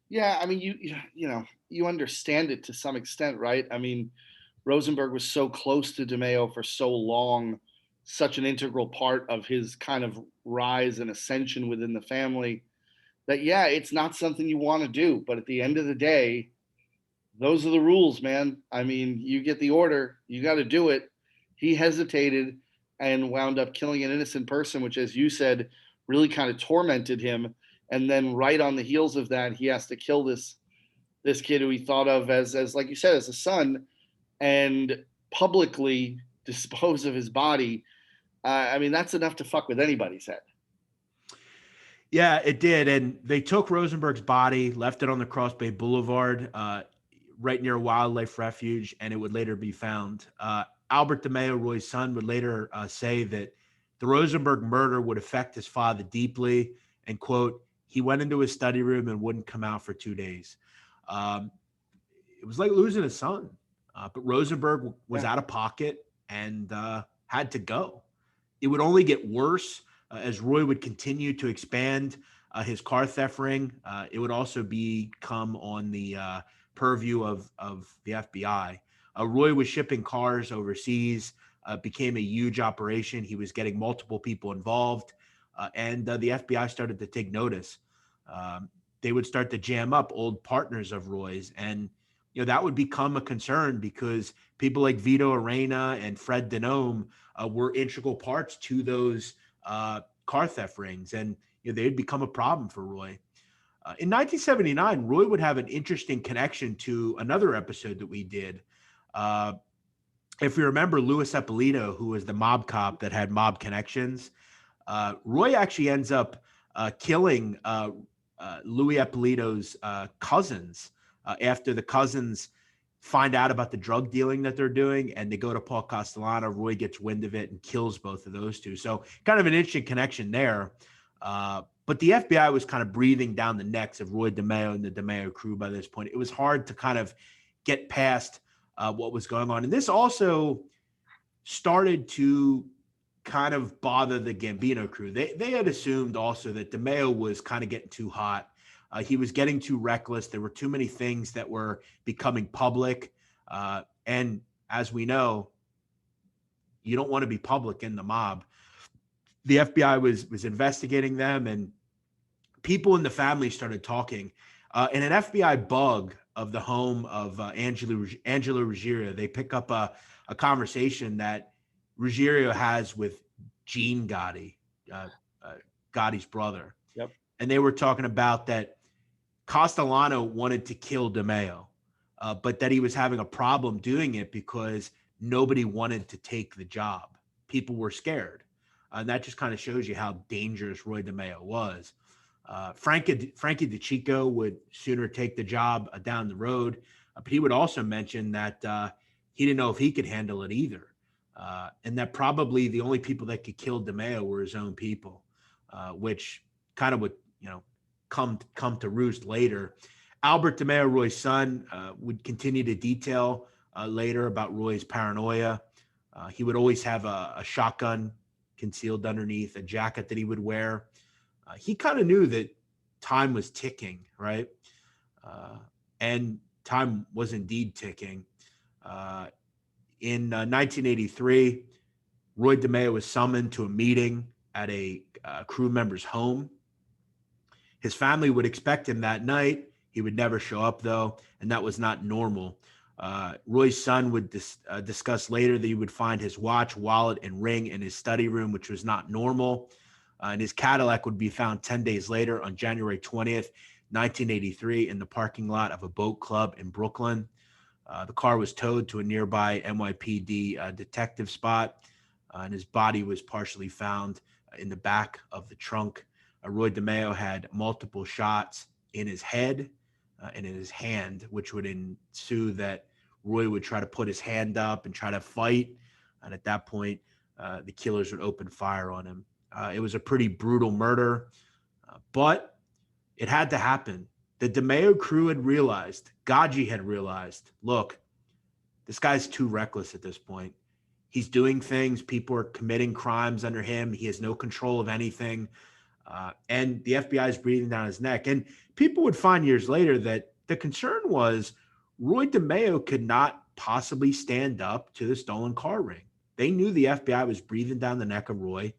Yeah, I mean, you understand it to some extent, right? I mean, Rosenberg was so close to DeMeo for so long, such an integral part of his kind of rise and ascension within the family, that yeah, it's not something you want to do. But at the end of the day, those are the rules, man. I mean, you get the order, you got to do it. He hesitated and wound up killing an innocent person, which, as you said, really kind of tormented him. And then right on the heels of that, he has to kill this kid who he thought of as like you said, as a son, and publicly dispose of his body. I mean, that's enough to fuck with anybody's head. Yeah, it did. And they took Rosenberg's body, left it on the Cross Bay Boulevard, right near a wildlife refuge, and it would later be found. Albert DeMeo, Roy's son, would later say that the Rosenberg murder would affect his father deeply, and quote, "He went into his study room and wouldn't come out for 2 days." It was like losing a son. But Rosenberg was out of pocket and had to go. It would only get worse as Roy would continue to expand his car theft ring. It would also become on the purview of the FBI. Roy was shipping cars overseas, became a huge operation. He was getting multiple people involved, and the FBI started to take notice. They would start to jam up old partners of Roy's, and that would become a concern, because people like Vito Arena and Fred Denome were integral parts to those car theft rings, and they'd become a problem for Roy. In 1979, Roy would have an interesting connection to another episode that we did. If you remember Louis Eppolito, who was the mob cop that had mob connections, Roy actually ends up killing Louis Eppolito's cousins after the cousins find out about the drug dealing that they're doing, and they go to Paul Castellano. Roy gets wind of it and kills both of those two. So kind of an interesting connection there. But the FBI was kind of breathing down the necks of Roy DeMeo and the DeMeo crew by this point. It was hard to kind of get past what was going on. And this also started to kind of bother the Gambino crew. They had assumed also that DeMeo was kind of getting too hot. He was getting too reckless. There were too many things that were becoming public. And as we know, you don't want to be public in the mob. The FBI was investigating them, and people in the family started talking. In an FBI bug of the home of Angelo Ruggiero, they pick up a conversation that Ruggiero has with Gene Gotti, Gotti's brother. Yep. And they were talking about that Castellano wanted to kill DeMeo, but that he was having a problem doing it because nobody wanted to take the job. People were scared. And that just kind of shows you how dangerous Roy DeMeo was. Frankie DeCicco would sooner take the job down the road, but he would also mention that he didn't know if he could handle it either. And that probably the only people that could kill DeMeo were his own people, which kind of would, come to roost later. Albert DeMeo, Roy's son, would continue to detail later about Roy's paranoia. He would always have a shotgun concealed underneath a jacket that he would wear. He kind of knew that time was ticking, right? And time was indeed ticking. In 1983, Roy DeMeo was summoned to a meeting at a crew member's home. His family would expect him that night. He would never show up, though, and that was not normal. Roy's son would discuss later that he would find his watch, wallet, and ring in his study room, which was not normal. And his Cadillac would be found 10 days later on January 20th, 1983, in the parking lot of a boat club in Brooklyn. The car was towed to a nearby NYPD detective spot, and his body was partially found in the back of the trunk. Roy DeMeo had multiple shots in his head and in his hand, which would ensue that Roy would try to put his hand up and try to fight. And at that point, the killers would open fire on him. It was a pretty brutal murder, but it had to happen. The DeMeo crew had realized, Gaji had realized, look, this guy's too reckless at this point. He's doing things. People are committing crimes under him. He has no control of anything. And the FBI is breathing down his neck. And people would find years later that the concern was Roy DeMeo could not possibly stand up to the stolen car ring. They knew the FBI was breathing down the neck of Roy,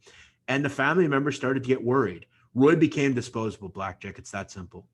and the family members started to get worried. Roy became disposable, BlackJack. It's that simple.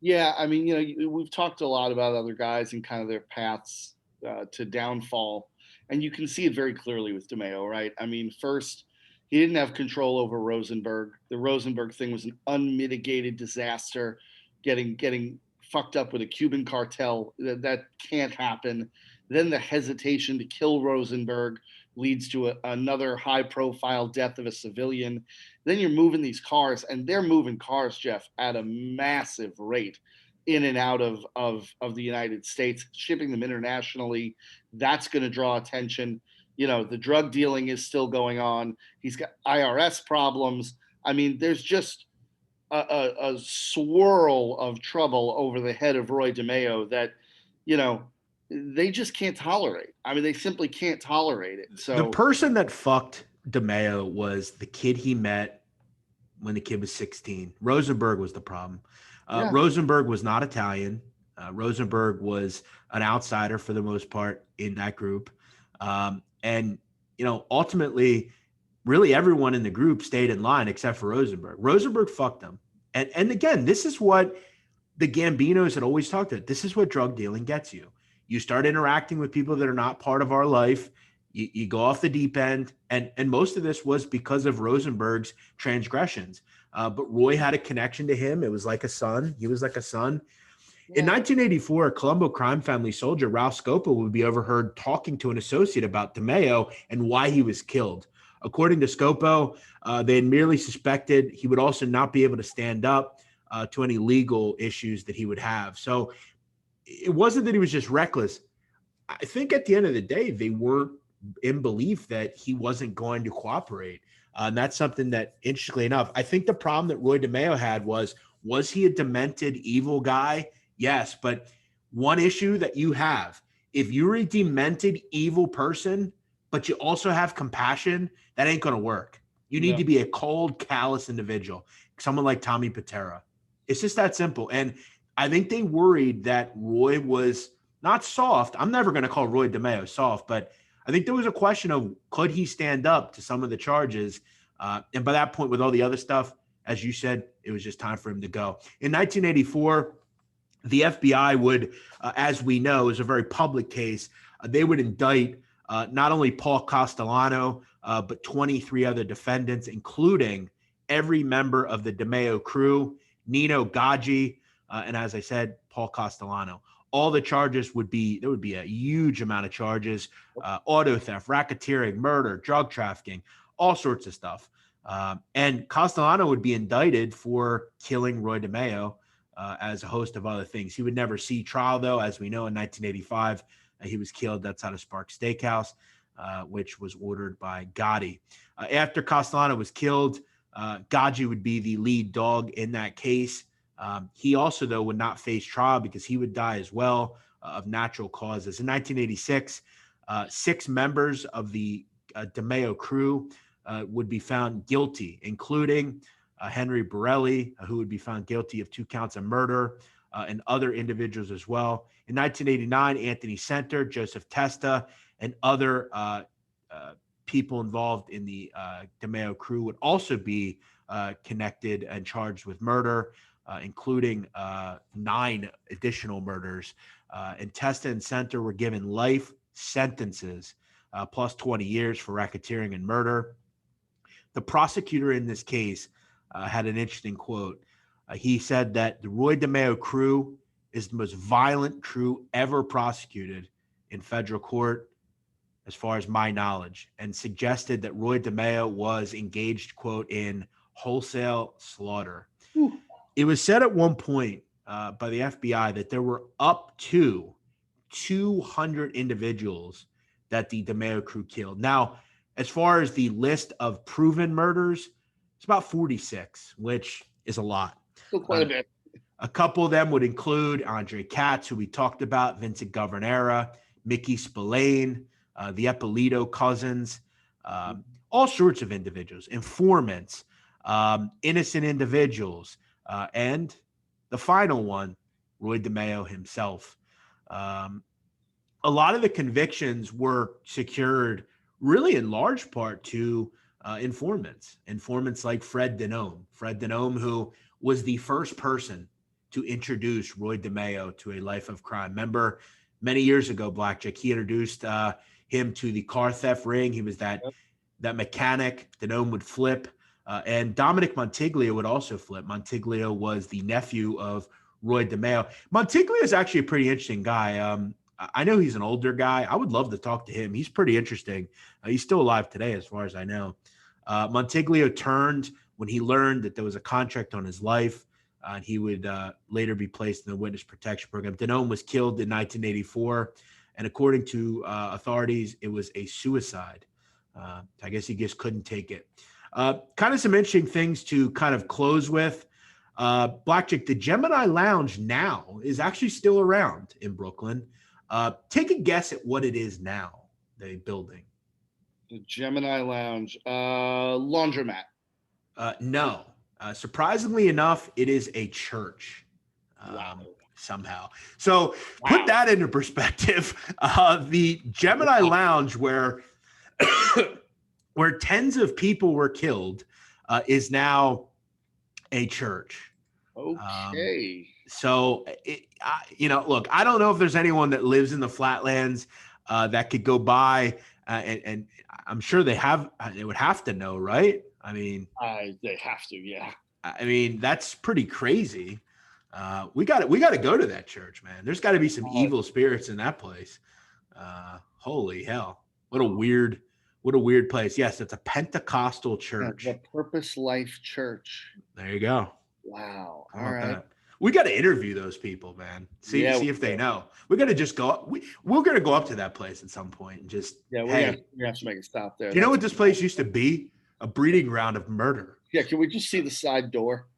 Yeah, I mean, we've talked a lot about other guys and kind of their paths to downfall, and you can see it very clearly with DeMeo, right? I mean, first, he didn't have control over Rosenberg. The Rosenberg thing was an unmitigated disaster, getting fucked up with a Cuban cartel. That can't happen. Then the hesitation to kill Rosenberg leads to another high-profile death of a civilian. Then you're moving these cars, and they're moving cars, Jeff, at a massive rate in and out of the United States, shipping them internationally. That's going to draw attention. The drug dealing is still going on. He's got IRS problems. I mean, there's just a swirl of trouble over the head of Roy DeMeo that, they just can't tolerate. I mean, they simply can't tolerate it. So the person that fucked DeMeo was the kid he met when the kid was 16. Rosenberg was the problem. Yeah. Rosenberg was not Italian. Rosenberg was an outsider for the most part in that group. And ultimately, really everyone in the group stayed in line except for Rosenberg. Rosenberg fucked them. And again, this is what the Gambinos had always talked about. This is what drug dealing gets you. You start interacting with people that are not part of our life. You go off the deep end. And most of this was because of Rosenberg's transgressions. But Roy had a connection to him. It was like a son. He was like a son. In 1984, a Colombo crime family soldier, Ralph Scopo, would be overheard talking to an associate about DeMeo and why he was killed. According to Scopo, they had merely suspected he would also not be able to stand up to any legal issues that he would have. So it wasn't that he was just reckless. I think at the end of the day, they were in belief that he wasn't going to cooperate. And that's something that, interestingly enough, I think the problem that Roy DeMeo had was he a demented, evil guy? Yes, but one issue that you have, if you're a demented, evil person, but you also have compassion, that ain't going to work. You need to be a cold, callous individual, someone like Tommy Patera. It's just that simple. And I think they worried that Roy was not soft. I'm never going to call Roy DeMeo soft, but I think there was a question of could he stand up to some of the charges? And by that point, with all the other stuff, as you said, it was just time for him to go. In 1984, the FBI would, as we know, is a very public case. They would indict not only Paul Castellano, but 23 other defendants, including every member of the DeMeo crew, Nino Gaggi, and as I said, Paul Castellano. All the charges there would be a huge amount of charges, auto theft, racketeering, murder, drug trafficking, all sorts of stuff. And Castellano would be indicted for killing Roy DeMeo, as a host of other things. He would never see trial, though. As we know, in 1985, he was killed outside of Spark Steakhouse, which was ordered by Gotti. After Castellano was killed, Gaggi would be the lead dog in that case. He also, though, would not face trial because he would die as well of natural causes. In 1986, 6 members of the DeMeo crew would be found guilty, including Henry Borelli, who would be found guilty of 2 counts of murder, and other individuals as well. In 1989, Anthony Center, Joseph Testa, and other people involved in the DeMeo crew would also be connected and charged with murder, including 9 additional murders. And Testa and Center were given life sentences plus 20 years for racketeering and murder. The prosecutor in this case had an interesting quote. He said that the Roy DeMeo crew is the most violent crew ever prosecuted in federal court, as far as my knowledge, and suggested that Roy DeMeo was engaged, quote, in wholesale slaughter. Whew. It was said at one point by the FBI that there were up to 200 individuals that the DeMeo crew killed. Now, as far as the list of proven murders, it's about 46, which is a lot. Still quite a bit. A couple of them would include Andre Katz, who we talked about, Vincent Governera, Mickey Spillane, the Eppolito cousins, all sorts of individuals, informants, innocent individuals, and the final one, Roy DeMeo himself. A lot of the convictions were secured really in large part to informants like Fred Denome, who was the first person to introduce Roy DeMeo to a life of crime. Remember, many years ago, BlackJack, he introduced him to the car theft ring. He was that mechanic. Denome would flip, and Dominic Montiglio would also flip. Montiglio was the nephew of Roy DeMeo. Montiglio is actually a pretty interesting guy. I know he's an older guy. I would love to talk to him. He's pretty interesting. He's still alive today, as far as I know. Montiglio turned when he learned that there was a contract on his life, and he would later be placed in the witness protection program. Denome was killed in 1984, and according to authorities, it was a suicide. I guess he just couldn't take it. Kind of some interesting things to kind of close with. BlackJack, the Gemini Lounge now is actually still around in Brooklyn. Take a guess at what it is now, the building. The Gemini Lounge, laundromat. No. Surprisingly enough, it is a church. Wow. Somehow. So put that into perspective. The Gemini Lounge, where tens of people were killed, is now a church. Okay. So, look, I don't know if there's anyone that lives in the Flatlands that could go by, and I'm sure they would have to know, right? I mean, they have to, yeah. I mean, that's pretty crazy. We got to go to that church, man. There's got to be some evil spirits in that place. Holy hell! What a weird place. Yes, it's a Pentecostal church. The Purpose Life Church. There you go. Wow. All right. We got to interview those people, man. See if they know. We got to just go. We're going to go up to that place at some point and just. Yeah, we're going to have to make a stop there. Do you know what this place used to be? A breeding ground of murder. Yeah, can we just see the side door?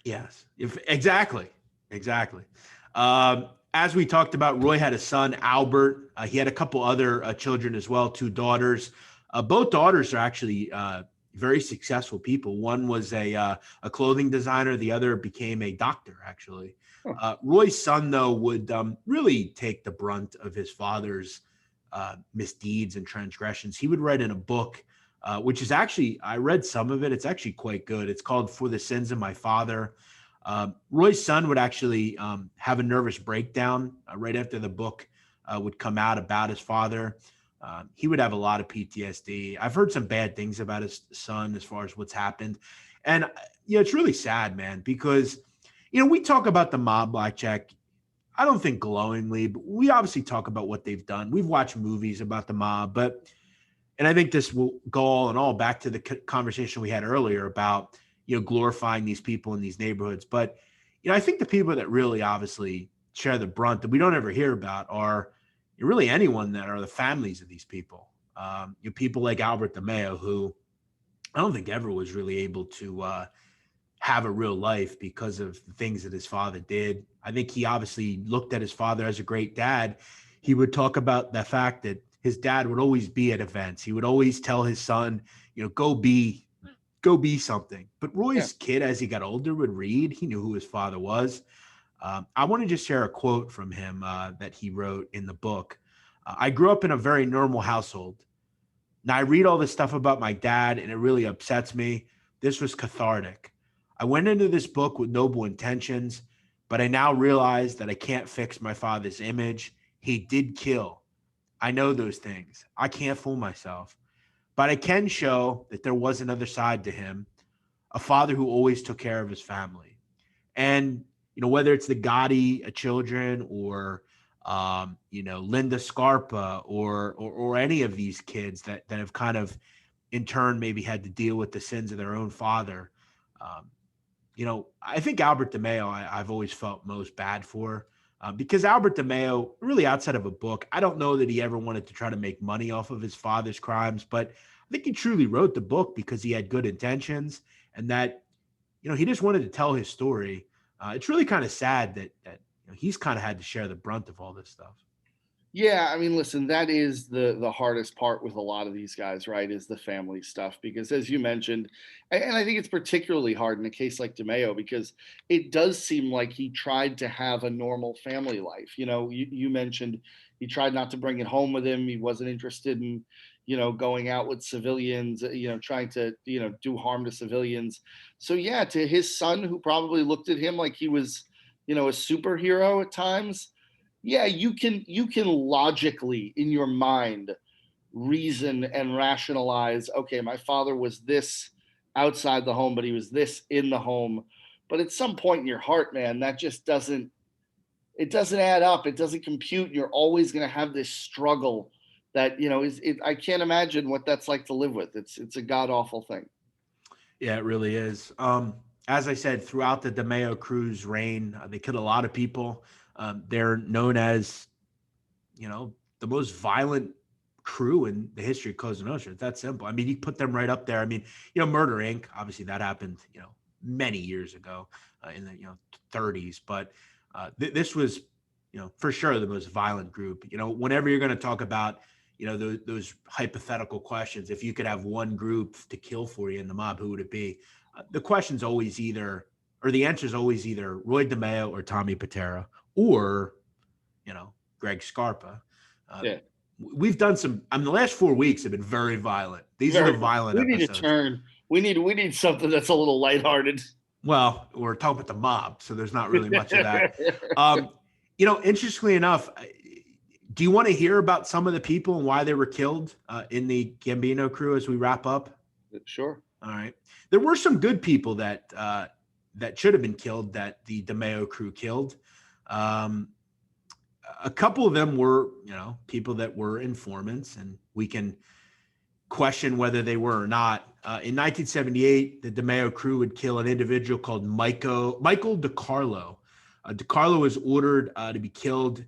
Yes, exactly. As we talked about, Roy had a son, Albert. He had a couple other children as well, 2 daughters. Both daughters are actually very successful people. One was a clothing designer. The other became a doctor, actually. Huh. Roy's son, though, would really take the brunt of his father's misdeeds and transgressions. He would write in a book, which is actually, I read some of it. It's actually quite good. It's called For the Sins of My Father. Roy's son would actually have a nervous breakdown right after the book would come out about his father. He would have a lot of PTSD. I've heard some bad things about his son as far as what's happened. And, it's really sad, man, because, we talk about the mob, BlackJack. I don't think glowingly, but we obviously talk about what they've done. We've watched movies about the mob, and I think this will go all in all back to the conversation we had earlier about, glorifying these people in these neighborhoods. But, I think the people that really obviously share the brunt that we don't ever hear about are really anyone that are the families of these people. People like Albert DeMeo, who I don't think ever was really able to have a real life because of the things that his father did. I think he obviously looked at his father as a great dad. He would talk about the fact that his dad would always be at events. He would always tell his son, go be something. But Roy's kid, as he got older, would read. He knew who his father was. I want to just share a quote from him that he wrote in the book. I grew up in a very normal household. Now I read all this stuff about my dad and it really upsets me. This was cathartic. I went into this book with noble intentions, but I now realize that I can't fix my father's image. He did kill. I know those things. I can't fool myself, but I can show that there was another side to him, a father who always took care of his family. And, whether it's the Gotti children or, Linda Scarpa or any of these kids that have kind of in turn maybe had to deal with the sins of their own father. Um, I think Albert DeMeo, I've always felt most bad for because Albert DeMeo, really outside of a book, I don't know that he ever wanted to try to make money off of his father's crimes, but I think he truly wrote the book because he had good intentions and that, he just wanted to tell his story. It's really kind of sad that he's kind of had to share the brunt of all this stuff. Yeah, I mean, listen, that is the hardest part with a lot of these guys, right? Is the family stuff because, as you mentioned, and I think it's particularly hard in a case like DeMeo because it does seem like he tried to have a normal family life. You mentioned he tried not to bring it home with him. He wasn't interested in, going out with civilians. Trying to do harm to civilians. So yeah, to his son, who probably looked at him like he was, a superhero at times. Yeah, you can logically in your mind reason and rationalize, okay, my father was this outside the home, but he was this in the home. But at some point in your heart, man, that just doesn't add up. It doesn't compute. And you're always going to have this struggle that, I can't imagine what that's like to live with. It's a god awful thing. Yeah, it really is. As I said, throughout the DeMeo crew's reign, they killed a lot of people. They're known as, the most violent crew in the history of Cosa Nostra. It's that simple. I mean, you put them right up there. I mean, Murder Inc. Obviously, that happened, many years ago in the 30s. But this was, for sure the most violent group. Whenever you're going to talk about, those hypothetical questions, if you could have one group to kill for you in the mob, who would it be? The question's always either, or the answer is always either Roy DeMeo or Tommy Patera or, Greg Scarpa. Yeah. We've done some, the last 4 weeks have been very violent. These are the violent we need episodes. a turn. We need something that's a little lighthearted. Well, we're talking about the mob, so there's not really much of that. Interestingly enough, do you want to hear about some of the people and why they were killed in the Gambino crew as we wrap up? Sure. All right. There were some good people that should have been killed that the DeMeo crew killed. A couple of them were, people that were informants, and we can question whether they were or not. In 1978, the DeMeo crew would kill an individual called Michael DiCarlo. DiCarlo was ordered to be killed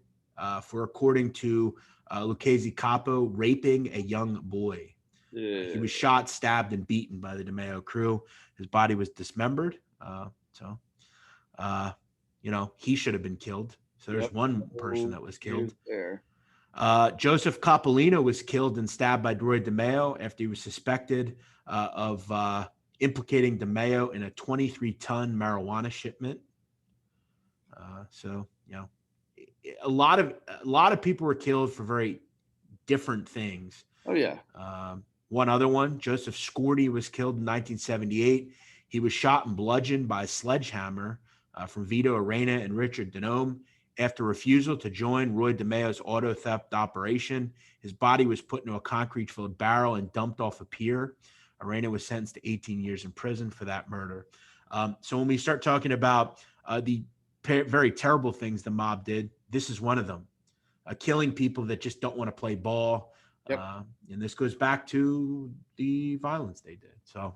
for, according to Lucchese Capo, raping a young boy. He was shot, stabbed, and beaten by the DeMeo crew. His body was dismembered. He should have been killed. So there's one person that was killed. Joseph Coppolino was killed and stabbed by Roy DeMeo after he was suspected of implicating DeMeo in a 23-ton marijuana shipment. A lot of people were killed for very different things. Oh yeah. One other one, Joseph Scordi, was killed in 1978. He was shot and bludgeoned by a sledgehammer from Vito Arena and Richard Denome. After refusal to join Roy DeMeo's auto theft operation, his body was put into a concrete-filled barrel and dumped off a pier. Arena was sentenced to 18 years in prison for that murder. So when we start talking about the very terrible things the mob did, this is one of them. Killing people that just don't want to play ball. Yep. And this goes back to the violence they did. So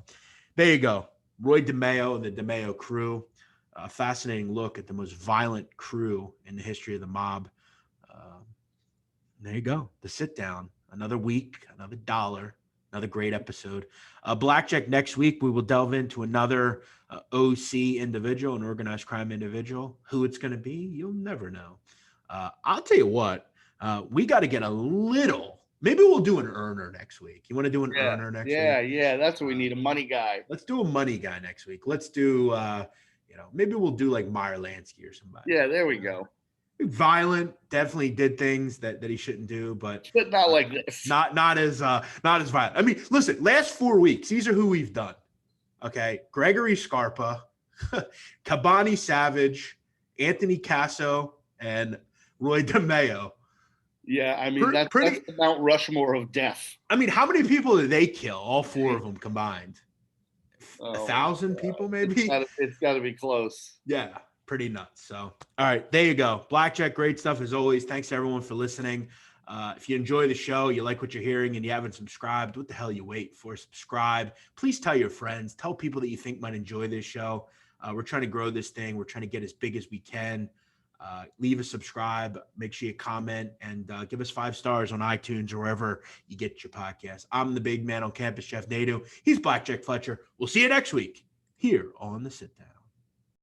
there you go. Roy DeMeo and the DeMeo crew. A fascinating look at the most violent crew in the history of the mob. There you go. The sit down. Another week, another dollar, another great episode. BlackJack next week, we will delve into another OC individual, an organized crime individual. Who it's going to be, you'll never know. I'll tell you what, we got to get a little. Maybe we'll do an earner next week. You want to do an earner next week? Yeah. That's what we need, a money guy. Let's do a money guy next week. Let's do, maybe we'll do like Meyer Lansky or somebody. Yeah, there we go. Violent, definitely did things that he shouldn't do, but not like this. not as violent. I mean, listen, last 4 weeks, these are who we've done. Okay, Gregory Scarpa, Cabani Savage, Anthony Casso, and Roy DeMeo. Yeah, I mean that's the Mount Rushmore of death. I mean, how many people did they kill? All 4 of them combined. 1,000 people, maybe. It's got to be close. Yeah, pretty nuts. So, all right, there you go. BlackJack, great stuff as always. Thanks to everyone for listening. If you enjoy the show, you like what you're hearing, and you haven't subscribed, what the hell you wait for? Subscribe. Please tell your friends. Tell people that you think might enjoy this show. We're trying to grow this thing. We're trying to get as big as we can. Leave a subscribe. Make sure you comment and give us 5 stars on iTunes or wherever you get your podcast. I'm the big man on campus, Jeff Nadeau. He's BlackJack Fletcher. We'll see you next week here on The Sit Down.